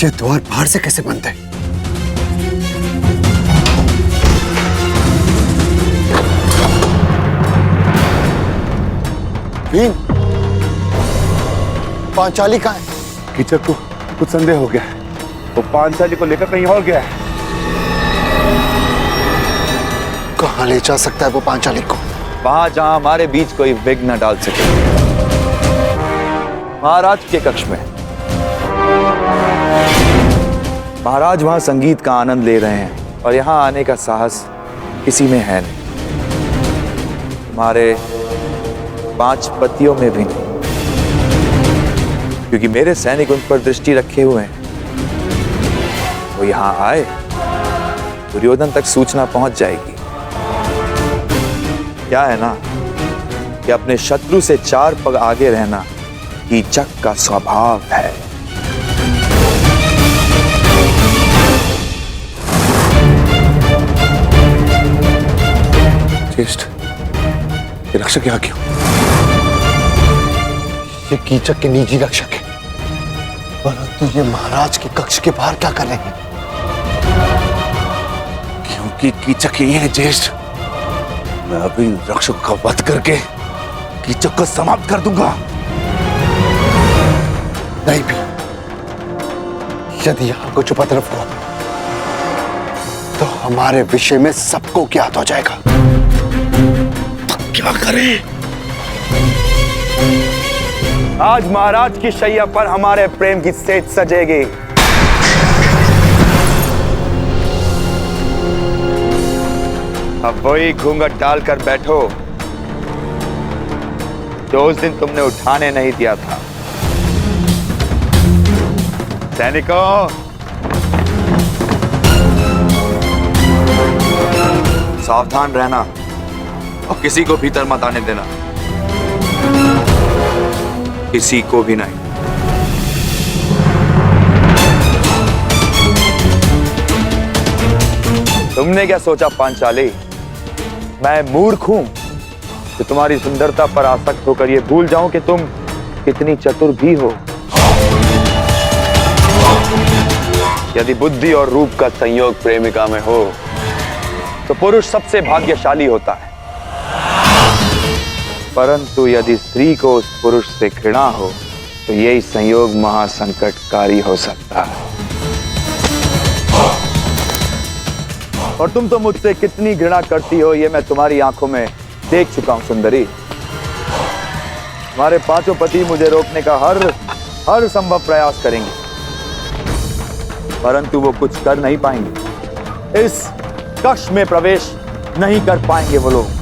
ये द्वार बाहर से कैसे बंद है?
भीम, पांचाली कहाँ है? कीचक को कुछ संदेह हो गया है, वो पांचाली को लेकर कहीं और गया है।
कहाँ ले जा सकता है वो पांचाली को?
वहां जहां हमारे बीच कोई विघ्न न डाल सके, महाराज के कक्ष में। महाराज वहां संगीत का आनंद ले रहे हैं और यहां आने का साहस किसी में है नहीं, तुम्हारे 5 पतियों में भी नहीं, क्योंकि मेरे सैनिक उन पर दृष्टि रखे हुए हैं। वो यहां आए, दुर्योधन तक सूचना पहुंच जाएगी। क्या है ना कि अपने शत्रु से 4 पग आगे रहना कीचक का स्वभाव है।
ज्येष्ठ, ये रक्षक यहाँ क्यों? ये कीचक के निजी रक्षक है, परंतु ये महाराज के कक्ष के बाहर क्या कर रहे हैं? क्योंकि कीचक यही है ज्येष्ठ। मैं अभी रक्षक का वध करके कीचक को समाप्त कर दूंगा। नहीं भी, यदि यहाँ कुछ उपद्रव हो तो हमारे विषय में सबको ज्ञात हो जाएगा। तो क्या करें?
आज महाराज की शैया पर हमारे प्रेम की सेज सजेगी। अब वही घूंघट डालकर बैठो जो उस दिन तुमने उठाने नहीं दिया था। सैनिकों, सावधान रहना और किसी को भीतर मत आने देना। किसी को भी नहीं। तुमने क्या सोचा पांचाली, मैं मूर्ख हूं कि तुम्हारी सुंदरता पर आसक्त होकर यह भूल जाऊं कि तुम कितनी चतुर भी हो। यदि बुद्धि और रूप का संयोग प्रेमिका में हो तो पुरुष सबसे भाग्यशाली होता है, परंतु यदि स्त्री को उस पुरुष से घृणा हो तो यही संयोग महासंकटकारी हो सकता है। और तुम तो मुझसे कितनी घृणा करती हो ये मैं तुम्हारी आंखों में देख चुका हूं सुंदरी। तुम्हारे पांचों पति मुझे रोकने का हर संभव प्रयास करेंगे, परंतु वो कुछ कर नहीं पाएंगे। इस कक्ष में प्रवेश नहीं कर पाएंगे वो लोग।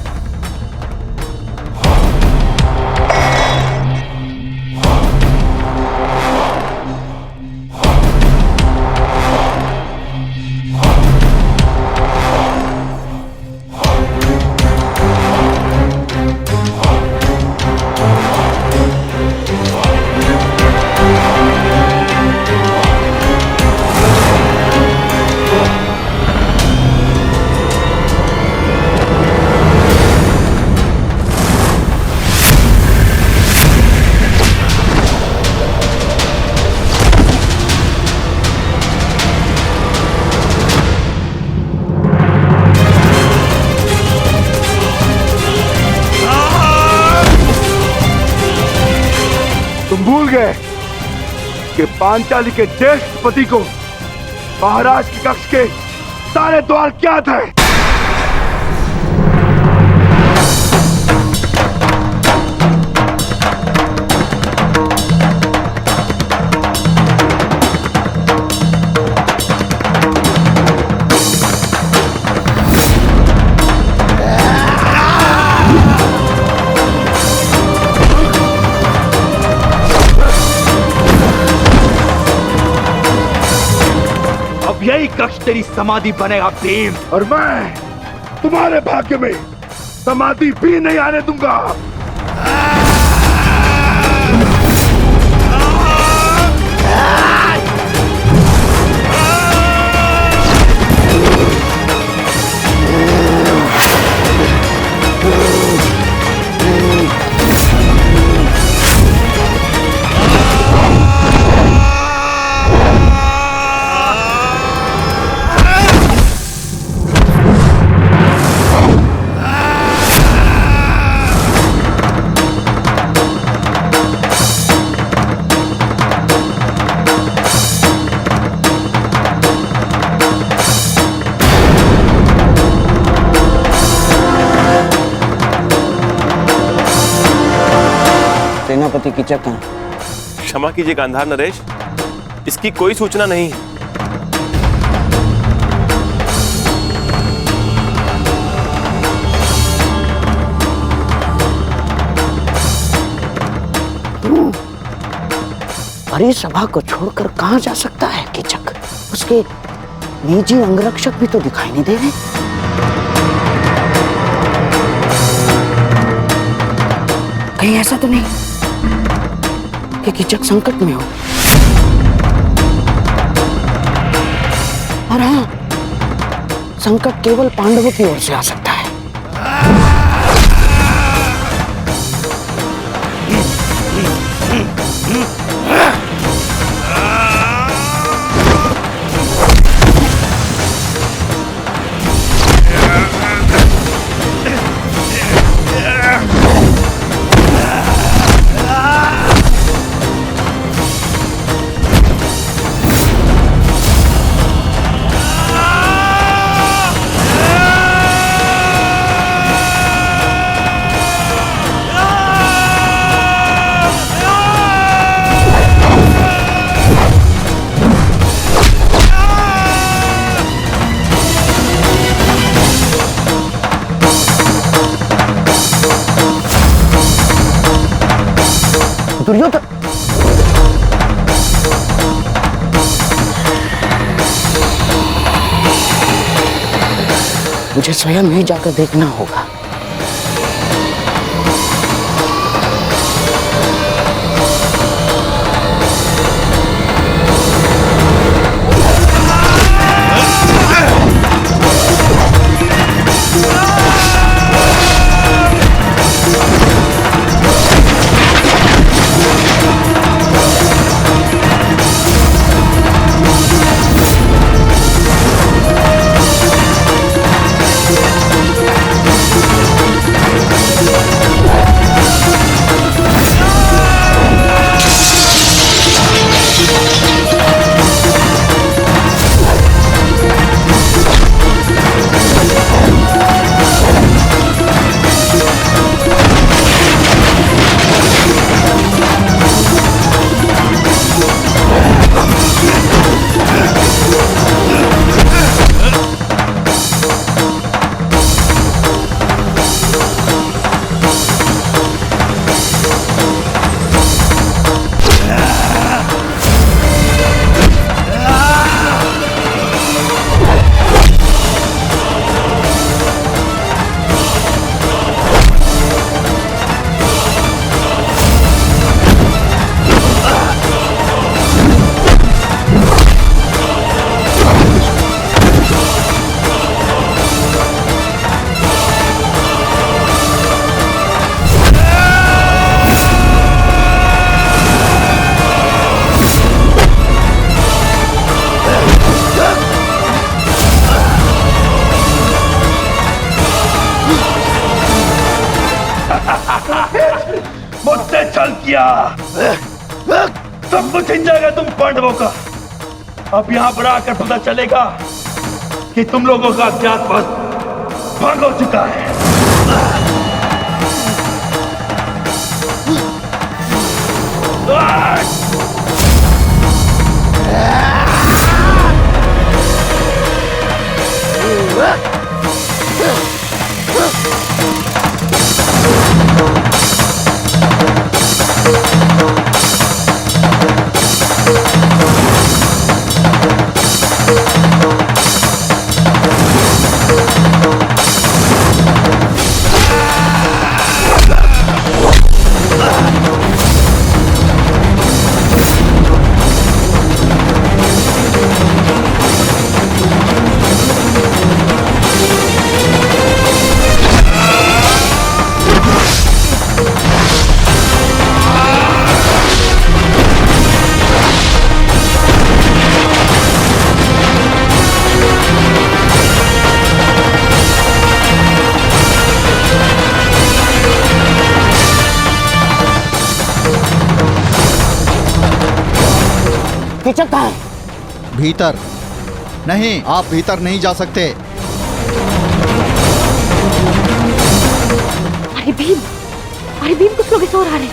तुम भूल गए कि पांचाली के ज्येष्ठ पति को महाराज के कक्ष के सारे द्वार क्या थे।
यही कक्ष तेरी समाधि बनेगा भीम।
और मैं तुम्हारे भाग्य में समाधि भी नहीं आने दूंगा।
सेनापति कीचक कहाँ?
क्षमा कीजिए गांधार नरेश, इसकी कोई सूचना नहीं है।
बड़ी सभा को छोड़कर कहां जा सकता है कीचक? उसके निजी अंगरक्षक भी तो दिखाई नहीं दे रहे। कहीं ऐसा तो नहीं कि कीचक संकट में हो? और हाँ, संकट केवल पांडवों की ओर से आ सकता है। दुर्योधन, मुझे स्वयं ही जाकर देखना होगा।
से छल किया, सब कुछ छिन जाएगा तुम पांडवों का। अब यहाँ पर आकर पता चलेगा कि तुम लोगों का अज्ञातवास भंग हो चुका है।
कीचक कहाँ है?
भीतर नहीं, आप भीतर नहीं जा सकते।
अरे भीम कुछ लोग इस ओर आ रहे हैं।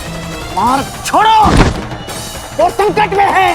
मार छोड़ो, वो संकट में है।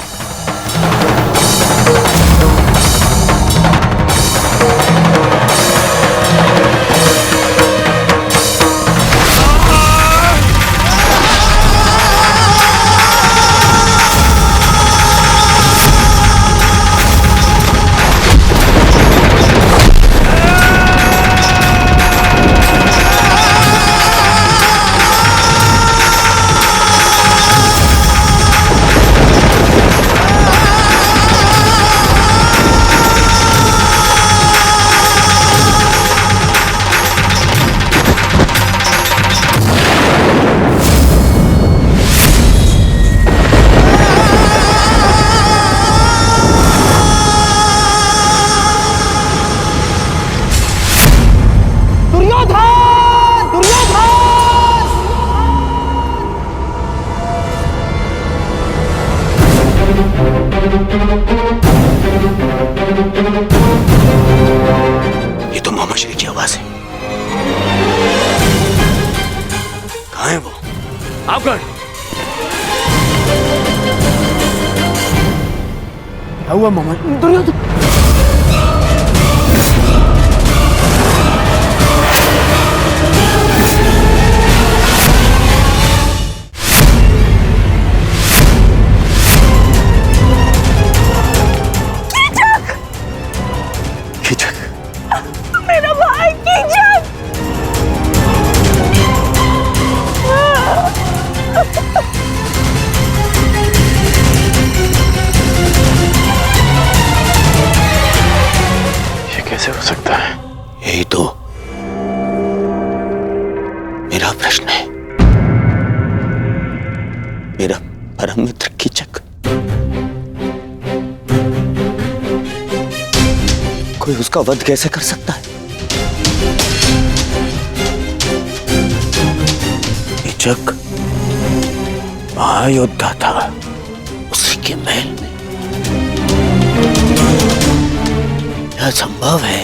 ये तो मामाश्री की आवाज है। कहाँ है वो?
आप कौन?
क्या हुआ मामा? दुर्योधन
मेरा भाई कीचक।
ये कैसे हो सकता है? यही तो मेरा प्रश्न है। मेरा परम मित्र कीचक कोई उसका वध कैसे कर सकता है? कीचक महायोद्धा था, उसी के महल में यह संभव है।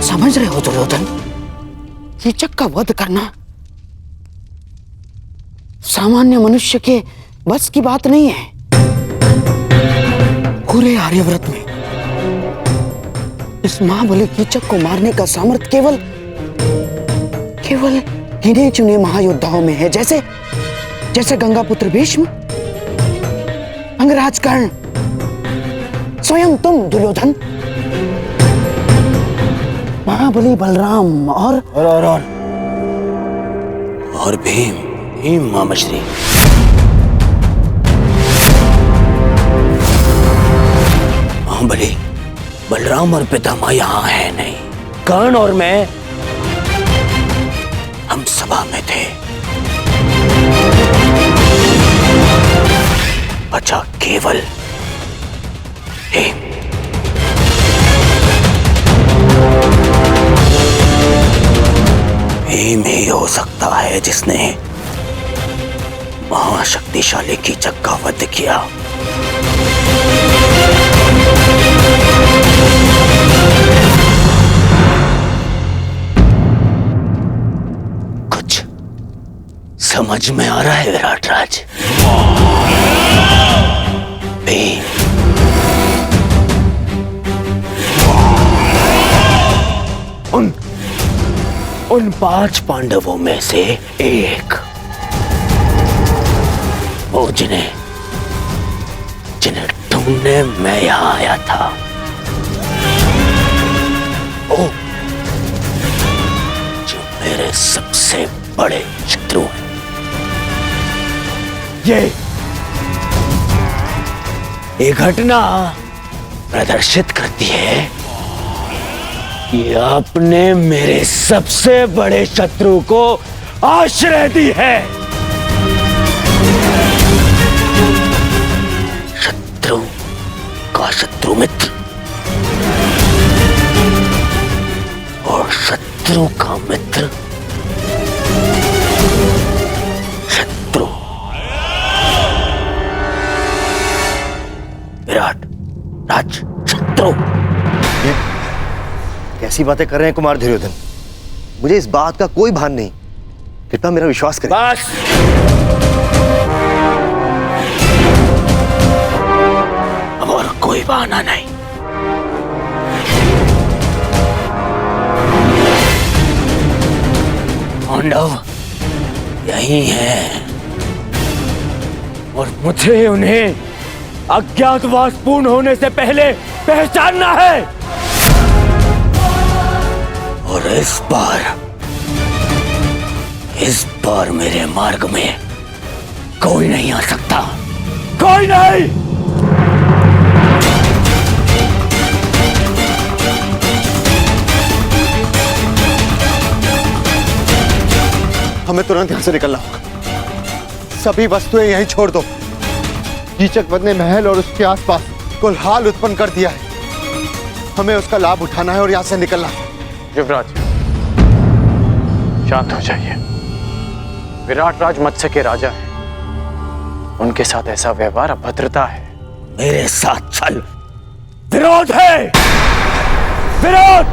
समझ रहे हो दुर्योधन, कीचक का वध करना सामान्य मनुष्य के बस की बात नहीं है। पूरे आर्यव्रत में इस महाबली कीचक को मारने का सामर्थ्य केवल गिने चुने महायोद्धाओं में है, जैसे गंगापुत्र भीष्म, अंगराज कर्ण, स्वयं तुम दुर्योधन, महाबली बलराम
और भीम मामाश्री। महाबली बलराम और पितामह यहाँ है नहीं। कर्ण और मैं हम सभा में थे, बचा केवल भीम ही हो सकता है जिसने महाशक्तिशाली कीचक का वध किया। कुछ समझ में आ रहा है विराट राज? भीम उन 5 पांडवों में से एक, वो जिन्हें ढूंढने मैं यहां आया था। ओ, जो मेरे सबसे बड़े शत्रु हैं। ये घटना प्रदर्शित करती है कि आपने मेरे सबसे बड़े शत्रु को आश्रय दी है। शत्रु का शत्रु मित्र और शत्रु का मित्र शत्रु। विराट राज शत्रु।
कैसी बातें कर रहे हैं कुमार दुर्योधन? मुझे इस बात का कोई भान नहीं। कृपया मेरा विश्वास करें।
बस अब और कोई बहाना नहीं। पांडव यही है और मुझे उन्हें अज्ञातवास पूर्ण होने से पहले पहचानना है। और इस बार मेरे मार्ग में कोई नहीं आ सकता, कोई नहीं।
हमें तुरंत यहां से निकलना होगा। सभी वस्तुएं यहीं छोड़ दो। कीचक वध ने महल और उसके आसपास कोलाहल उत्पन्न कर दिया है। हमें उसका लाभ उठाना है और यहां से निकलना है।
युवराज, शांत हो जाइए। विराट राज मत्स्य के राजा हैं। उनके साथ ऐसा व्यवहार अभद्रता है।
मेरे साथ छल विरोध है, विरोध।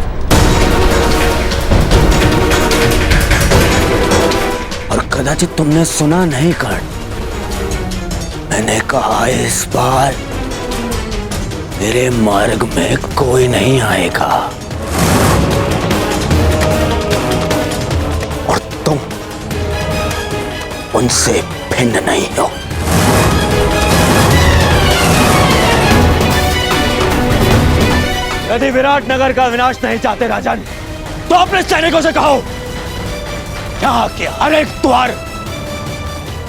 और कदाचित तुमने सुना नहीं कर्ण, मैंने कहा इस बार मेरे मार्ग में कोई नहीं आएगा और तुम उनसे भिन्न नहीं हो। यदि विराट नगर का विनाश नहीं चाहते राजन, तो अपने सैनिकों से कहो यहां के हर एक द्वार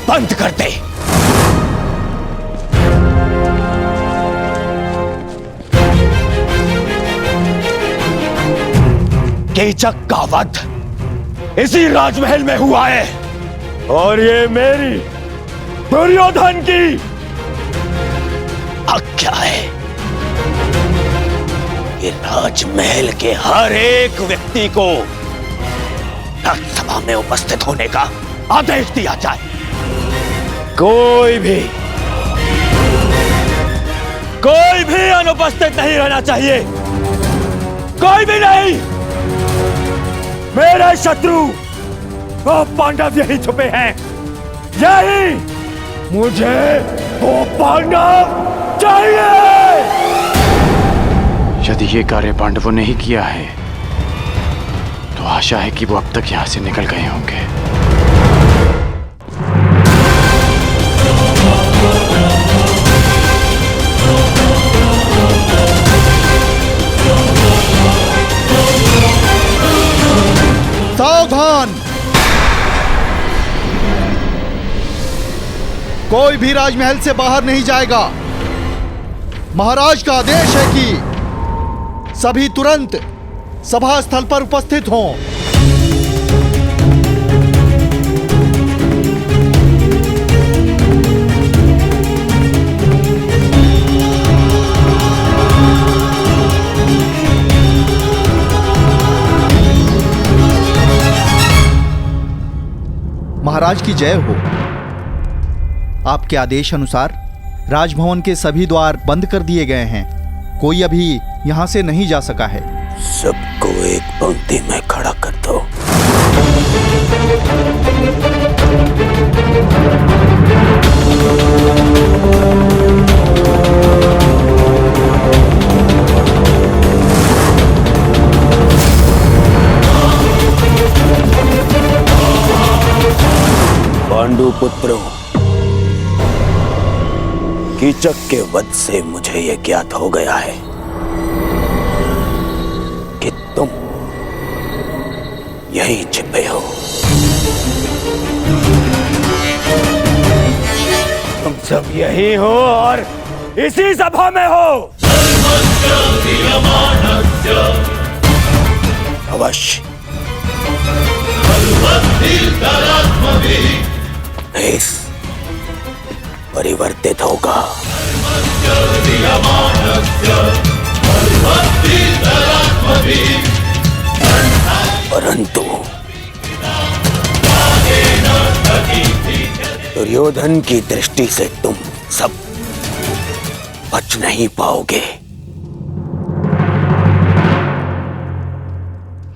बंद कर दे। कीचक का वध इसी राजमहल में हुआ है और ये मेरी दुर्योधन की आज्ञा है। ये राजमहल के हर एक व्यक्ति को राज्यसभा में उपस्थित होने का आदेश दिया जाए। कोई भी अनुपस्थित नहीं रहना चाहिए, कोई भी नहीं। मेरे शत्रु वो पांडव यही छुपे हैं, यही मुझे वो पांडव चाहिए।
यदि ये कार्य पांडवों ने ही किया है तो आशा है कि वो अब तक यहां से निकल गए होंगे।
सावधान! कोई भी राजमहल से बाहर नहीं जाएगा। महाराज का आदेश है कि सभी तुरंत सभा स्थल पर उपस्थित हों। महाराज की जय हो। आपके आदेश अनुसार राजभवन के सभी द्वार बंद कर दिए गए हैं। कोई अभी यहाँ से नहीं जा सका है।
सबको एक पंक्ति में खड़ा कर दो। पांडु पुत्रों, कीचक के वध से मुझे यह ज्ञात हो गया है कि तुम यहीं छिपे हो। तुम सब यहीं हो और इसी सभा में हो। अवश्य भेष परिवर्तित होगा, परंतु दुर्योधन की दृष्टि से तुम सब बच नहीं पाओगे।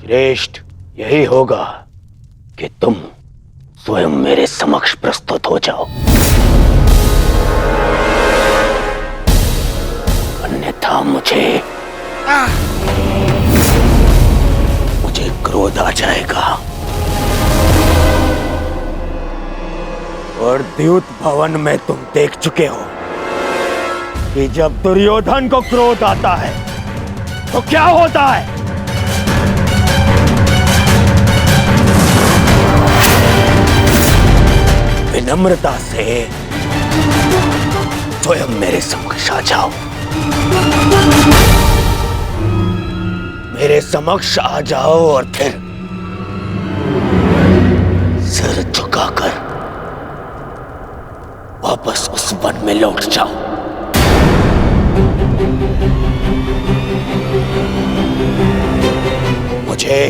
श्रेष्ठ यही होगा कि तुम स्वयं मेरे समक्ष प्रस्तुत हो जाओ, अन्यथा मुझे क्रोध आ जाएगा और द्यूत भवन में तुम देख चुके हो कि जब दुर्योधन को क्रोध आता है तो क्या होता है। विनम्रता से स्वयं मेरे समक्ष आ जाओ, मेरे समक्ष आ जाओ और फिर सिर झुकाकर वापस उस वन में लौट जाओ। मुझे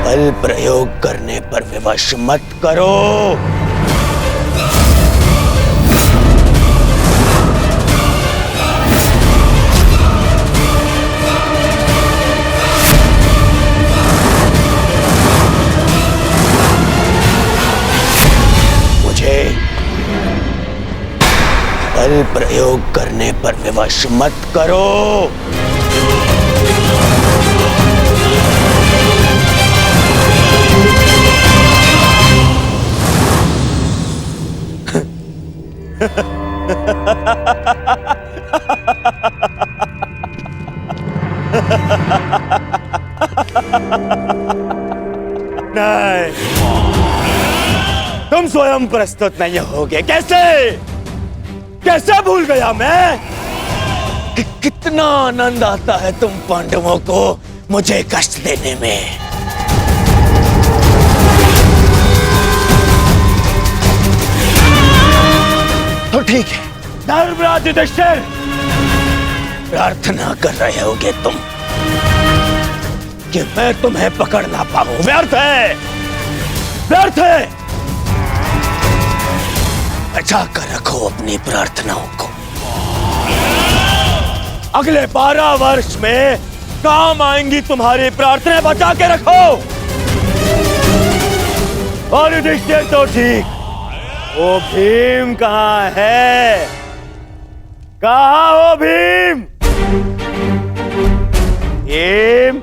बल प्रयोग करने पर विवश मत करो। बल प्रयोग करने पर विवश मत करो। नहीं, तुम स्वयं प्रस्तुत नहीं होगे। कैसे कैसे भूल गया मैं कि कितना आनंद आता है तुम पांडवों को मुझे कष्ट देने में। तो ठीक है, धर्मराज युधिष्ठिर, प्रार्थना कर रहे होगे तुम कि मैं तुम्हें पकड़ ना पाऊं। व्यर्थ है, व्यर्थ है। बचा कर रखो अपनी प्रार्थनाओं को। अगले 12 वर्ष में काम आएंगी तुम्हारी प्रार्थनाएं, बचा के रखो। और युधिष्ठिर तो ठीक, वो भीम कहाँ है? कहाँ हो भीम? भीम,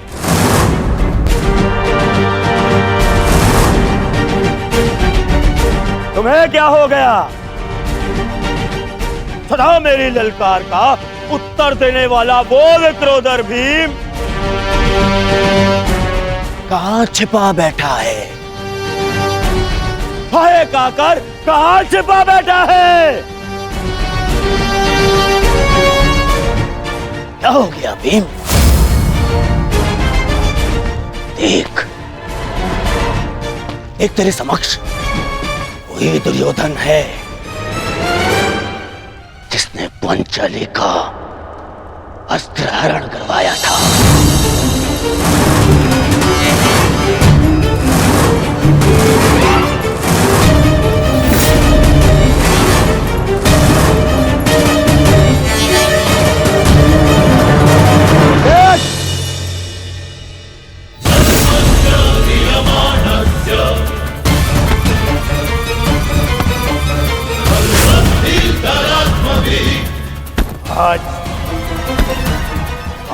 तुम्हें क्या हो गया? सदा मेरी ललकार का उत्तर देने वाला वो विक्रोधर भीम कहाँ छिपा बैठा है? हाय काकर, कहाँ छिपा बैठा है? क्या हो गया भीम? देख, एक तेरे समक्ष वही दुर्योधन है जिसने पांचाली का अस्त्र हरण करवाया था।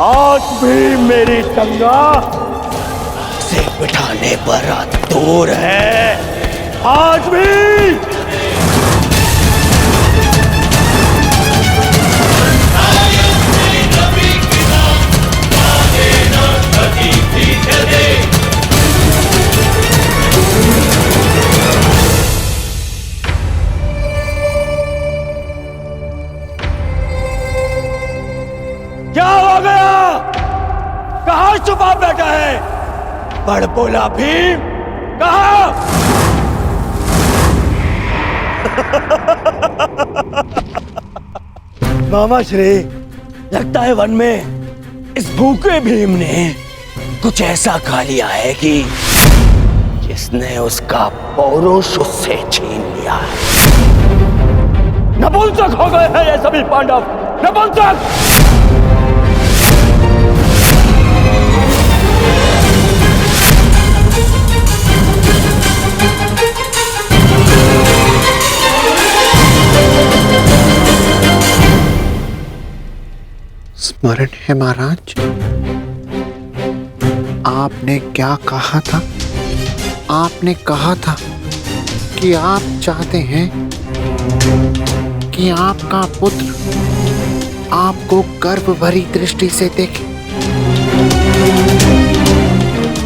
आज भी मेरी टंगा
से बिठाने पर दूर है।
आज भी क्या हो गया? कहां छुपा बैठा है बड़ बोला भीम? कहां?
मामा श्री, लगता है वन में इस भूखे भीम ने कुछ ऐसा खा लिया है कि जिसने उसका पौरुष उससे छीन लिया है।
नपुंसक हो गए हैं ये सभी पांडव, नपुंसक।
स्मरण है महाराज, आपने क्या कहा था? आपने कहा था कि आप चाहते हैं कि आपका पुत्र आपको गर्व भरी दृष्टि से देखे,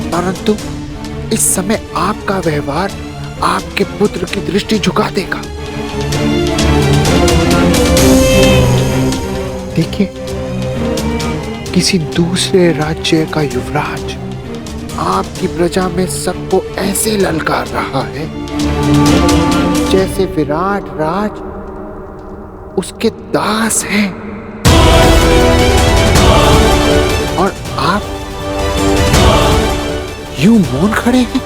परंतु इस समय आपका व्यवहार आपके पुत्र की दृष्टि झुका देगा। देखिए, किसी दूसरे राज्य का युवराज आपकी प्रजा में सबको ऐसे ललकार रहा है जैसे विराट राज उसके दास हैं, और आप यूं मौन खड़े हैं।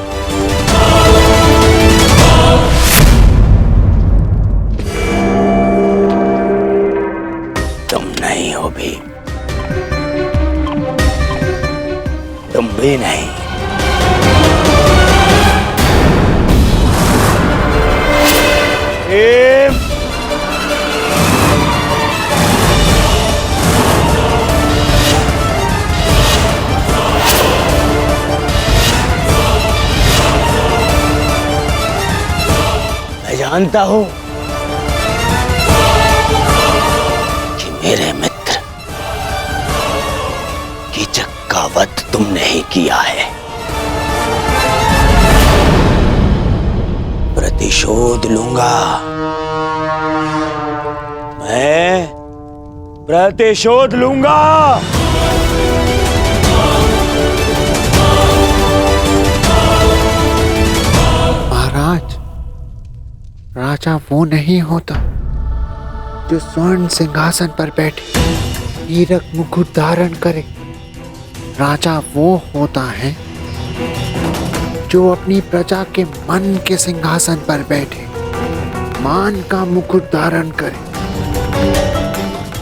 तुम नहीं हो भी, तुम भी नहीं। मैं जानता हूं कि मेरे मित्र कीचक का वध तुमने ही किया है। प्रतिशोध लूंगा, मैं प्रतिशोध लूंगा।
महाराज, राजा वो नहीं होता जो स्वर्ण सिंहासन पर बैठे हीरक मुकुट धारण करे। राजा वो होता है जो अपनी प्रजा के मन के सिंहासन पर बैठे मान का मुकुट धारण करे।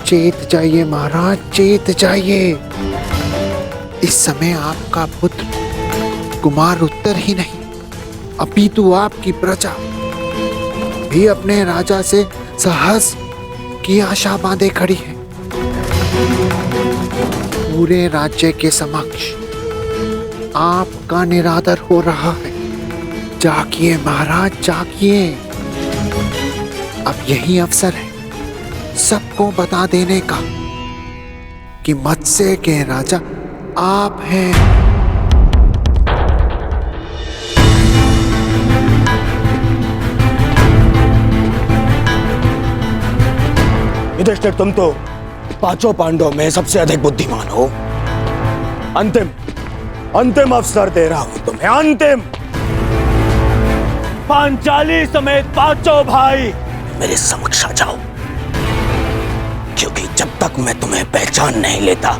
चेत जाइए महाराज, चेत जाइए। इस समय आपका पुत्र कुमार उत्तर ही नहीं, अपितु आपकी प्रजा भी अपने राजा से साहस की आशा बांधे खड़ी है। पूरे राज्य के समक्ष आपका निरादर हो रहा है। जागिए महाराज, जागिए। अब यही अवसर है सबको बता देने का कि मत्स्य के राजा आप हैं।
युधिष्ठिर, तुम तो पांचों पांडवों में सबसे अधिक बुद्धिमान हो। अंतिम अवसर दे रहा हूं तुम्हें, अंतिम।
पांचाली समेत पांचों भाई
मेरे समक्ष आ जाओ, क्योंकि जब तक मैं तुम्हें पहचान नहीं लेता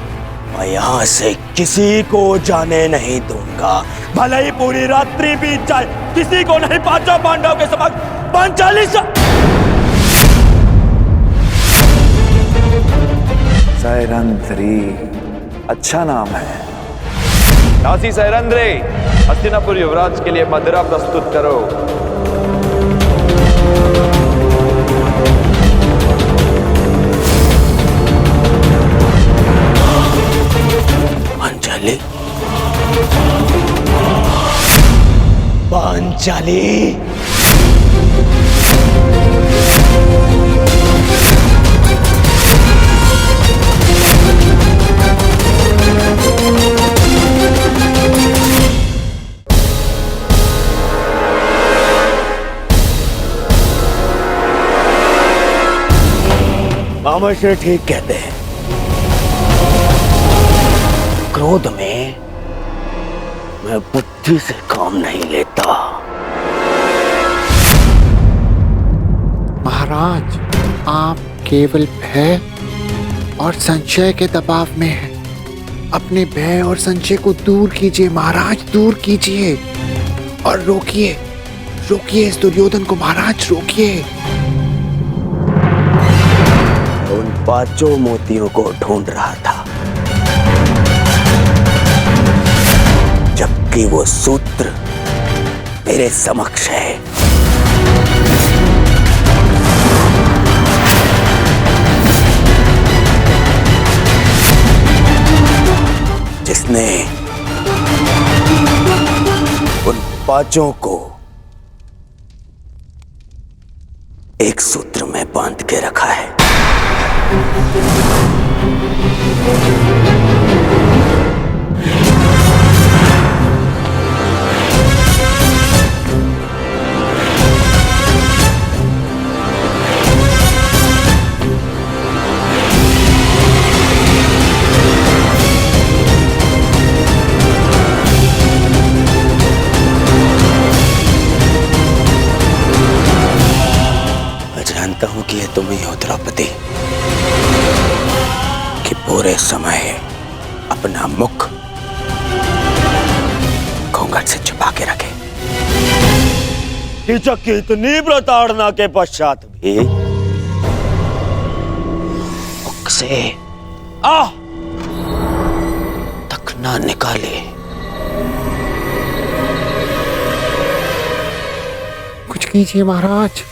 मैं यहां से किसी को जाने नहीं दूंगा।
भले ही पूरी रात्रि बीत जाए, किसी को नहीं पांचों पांडवों के समक्ष पांचाली
सैरंध्री, अच्छा नाम है।
दासी सैरंध्री, हस्तिनापुर युवराज के लिए मदिरा प्रस्तुत करो।
पांचाली, पांचाली। मामाश्री ठीक कहते हैं, क्रोध में मैं बुद्धि से काम नहीं लेता।
महाराज, आप केवल भय और संशय के दबाव में हैं। अपने भय और संशय को दूर कीजिए महाराज, दूर कीजिए और रोकिए, रोकिए इस दुर्योधन को महाराज, रोकिए।
उन 5 मोतियों को ढूंढ रहा था, जबकि वो सूत्र मेरे समक्ष है। जिसने उन 5 को एक सूत्र में बांध के रखा है। जानता हूं कि ये तुम ही हो द्रौपदी, कि पूरे समय अपना मुख घूंघट से छुपा के रखे। कीचक की इतनी प्रताड़ना के पश्चात भी मुख से आह तक ना निकाले।
कुछ कीजिए महाराज।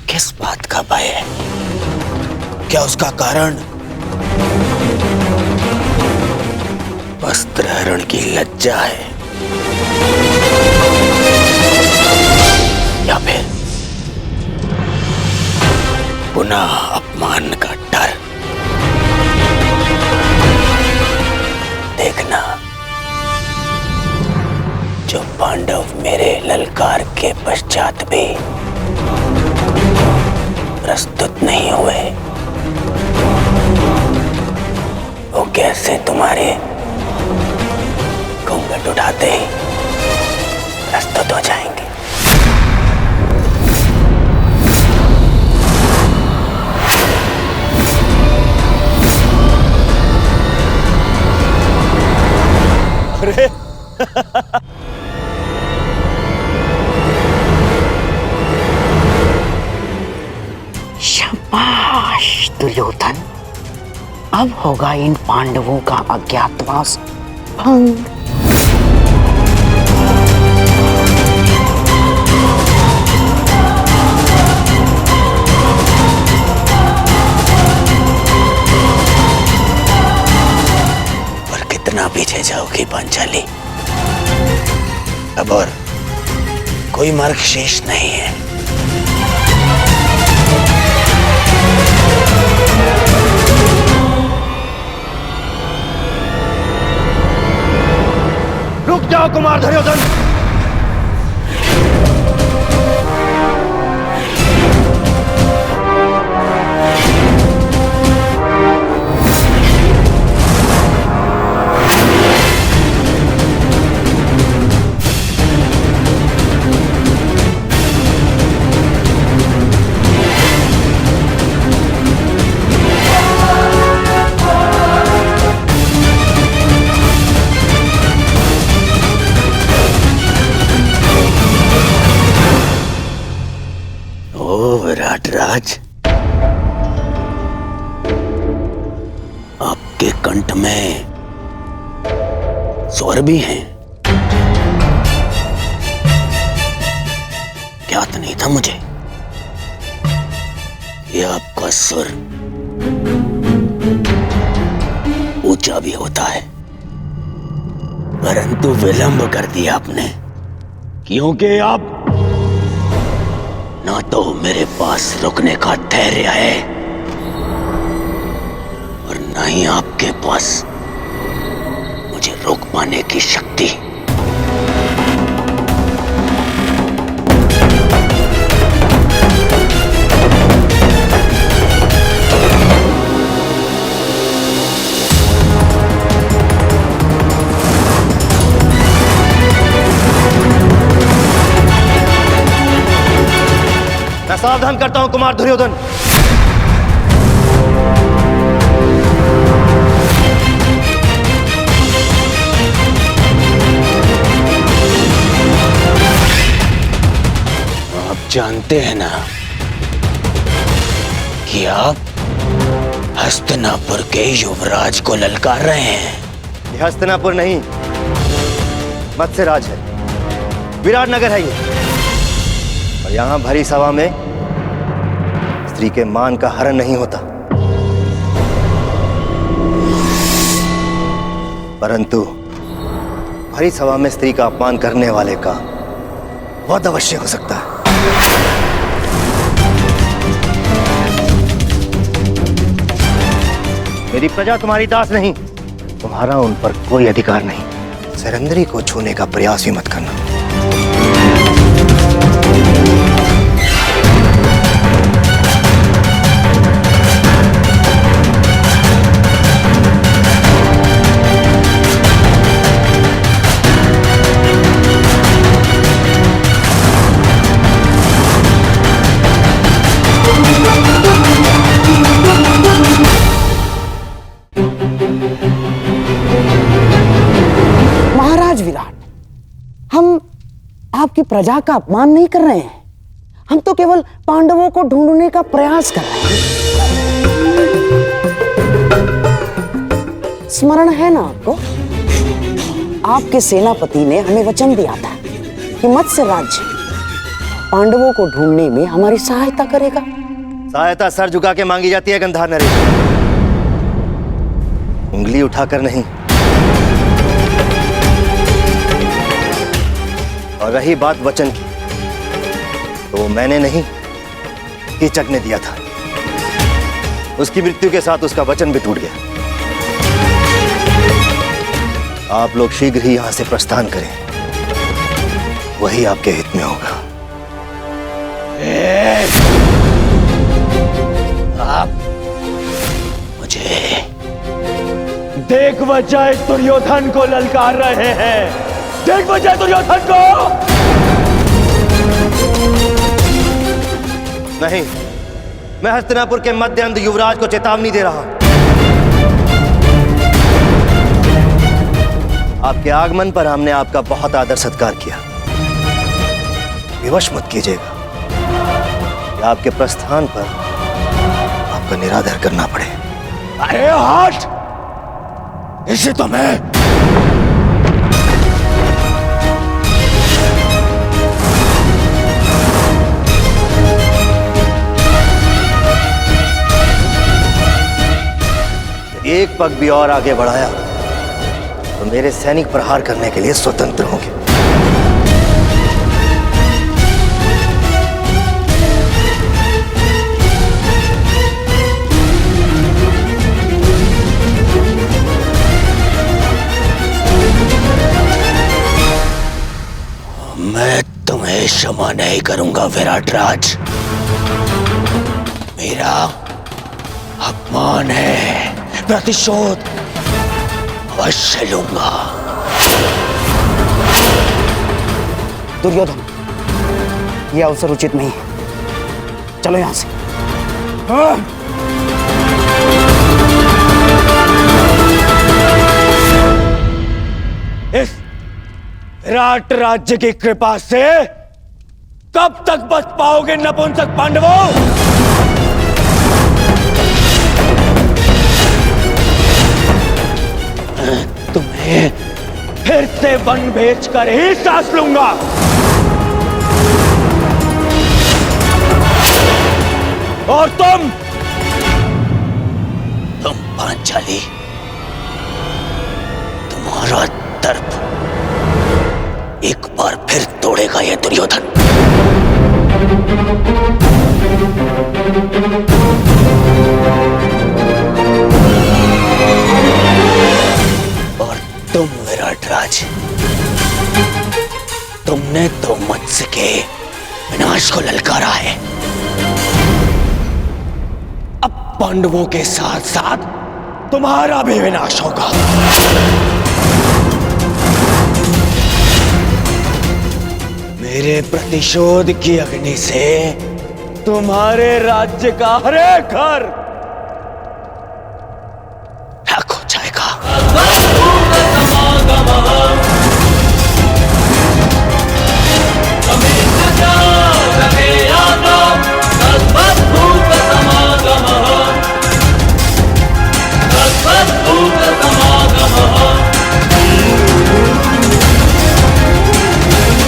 किस बात का भय है? क्या उसका कारण वस्त्रहरण की लज्जा है, या फिर पुनः अपमान का डर? देखना, जो पांडव मेरे ललकार के पश्चात भी प्रस्तुत नहीं हुए, वो कैसे तुम्हारे घूंघट उठाते ही प्रस्तुत हो जाएंगे। अरे
शाबाश दुर्योधन, अब होगा इन पांडवों का अज्ञातवास भंग।
और कितना पीछे जाओगी पांचाली? अब और कोई मार्ग शेष नहीं है।
रुक जाओ कुमार दुर्योधन।
विराटराज, आपके कंठ में स्वर भी हैं। ज्ञात नहीं था मुझे कि आपका सुर ऊंचा भी होता है, परंतु विलंब कर दिया आपने, क्योंकि अब ना तो मेरे पास रुकने का धैर्य है और ना ही आपके पास मुझे रोक पाने की शक्ति।
मैं सावधान करता हूं कुमार दुर्योधन।
आप जानते हैं ना कि आप हस्तिनापुर के युवराज को ललकार रहे हैं।
ये हस्तिनापुर नहीं, मत्स्यराज है, विराट नगर है ये। और यहां भरी सभा में स्त्री के मान का हरण नहीं होता, परंतु भरी सभा में स्त्री का अपमान करने वाले का वध अवश्य हो सकता है। मेरी प्रजा तुम्हारी दास नहीं, तुम्हारा उन पर कोई अधिकार नहीं। सैरंध्री को छूने का प्रयास भी मत करना।
महाराज विराट, हम आपकी प्रजा का अपमान नहीं कर रहे हैं, हम तो केवल पांडवों को ढूंढने का प्रयास कर रहे हैं। स्मरण है ना आपको, आपके सेनापति ने हमें वचन दिया था कि मत्स्य राज्य पांडवों को ढूंढने में हमारी सहायता करेगा।
सहायता सर झुका के मांगी जाती है गंधार नरेश, उंगली उठाकर नहीं। और रही बात वचन की, तो मैंने नहीं, कीचक ने दिया था। उसकी मृत्यु के साथ उसका वचन भी टूट गया। आप लोग शीघ्र ही यहां से प्रस्थान करें, वही आपके हित में होगा।
आप मुझे
देख वजह दुर्योधन को ललकार रहे हैं, देख वजह दुर्योधन को।
नहीं, मैं हस्तिनापुर के मध्य अंध युवराज को चेतावनी दे रहा हूं। आपके आगमन पर हमने आपका बहुत आदर सत्कार किया, विवश मत कीजिएगा कि आपके प्रस्थान पर आपका निरादर करना पड़े।
अरे हट, इसे तो मैं
एक पग भी और आगे बढ़ाया तो मेरे सैनिक प्रहार करने के लिए स्वतंत्र होंगे।
मैं तुम्हें क्षमा नहीं करूंगा विराट राज। मेरा अपमान है, प्रतिशोध अवश्य लूंगा।
दुर्योधन, यह अवसर उचित नहीं है, चलो यहां से।
इस विराट राज्य की कृपा से कब तक बच पाओगे नपुंसक पांडवों?
तुम्हें
फिर से वन बेचकर ही सांस लूंगा। और तुम
पांचाली तुम्हारा दर्प एक बार फिर तोड़ेगा ये दुर्योधन। और तुम विराटराज, तुमने तो मत्स्य के विनाश को ललकारा है। अब पांडवों के साथ साथ तुम्हारा भी विनाश होगा। मेरे प्रतिशोध की अग्नि से तुम्हारे राज्य का हर एक घर राख हो जाएगा।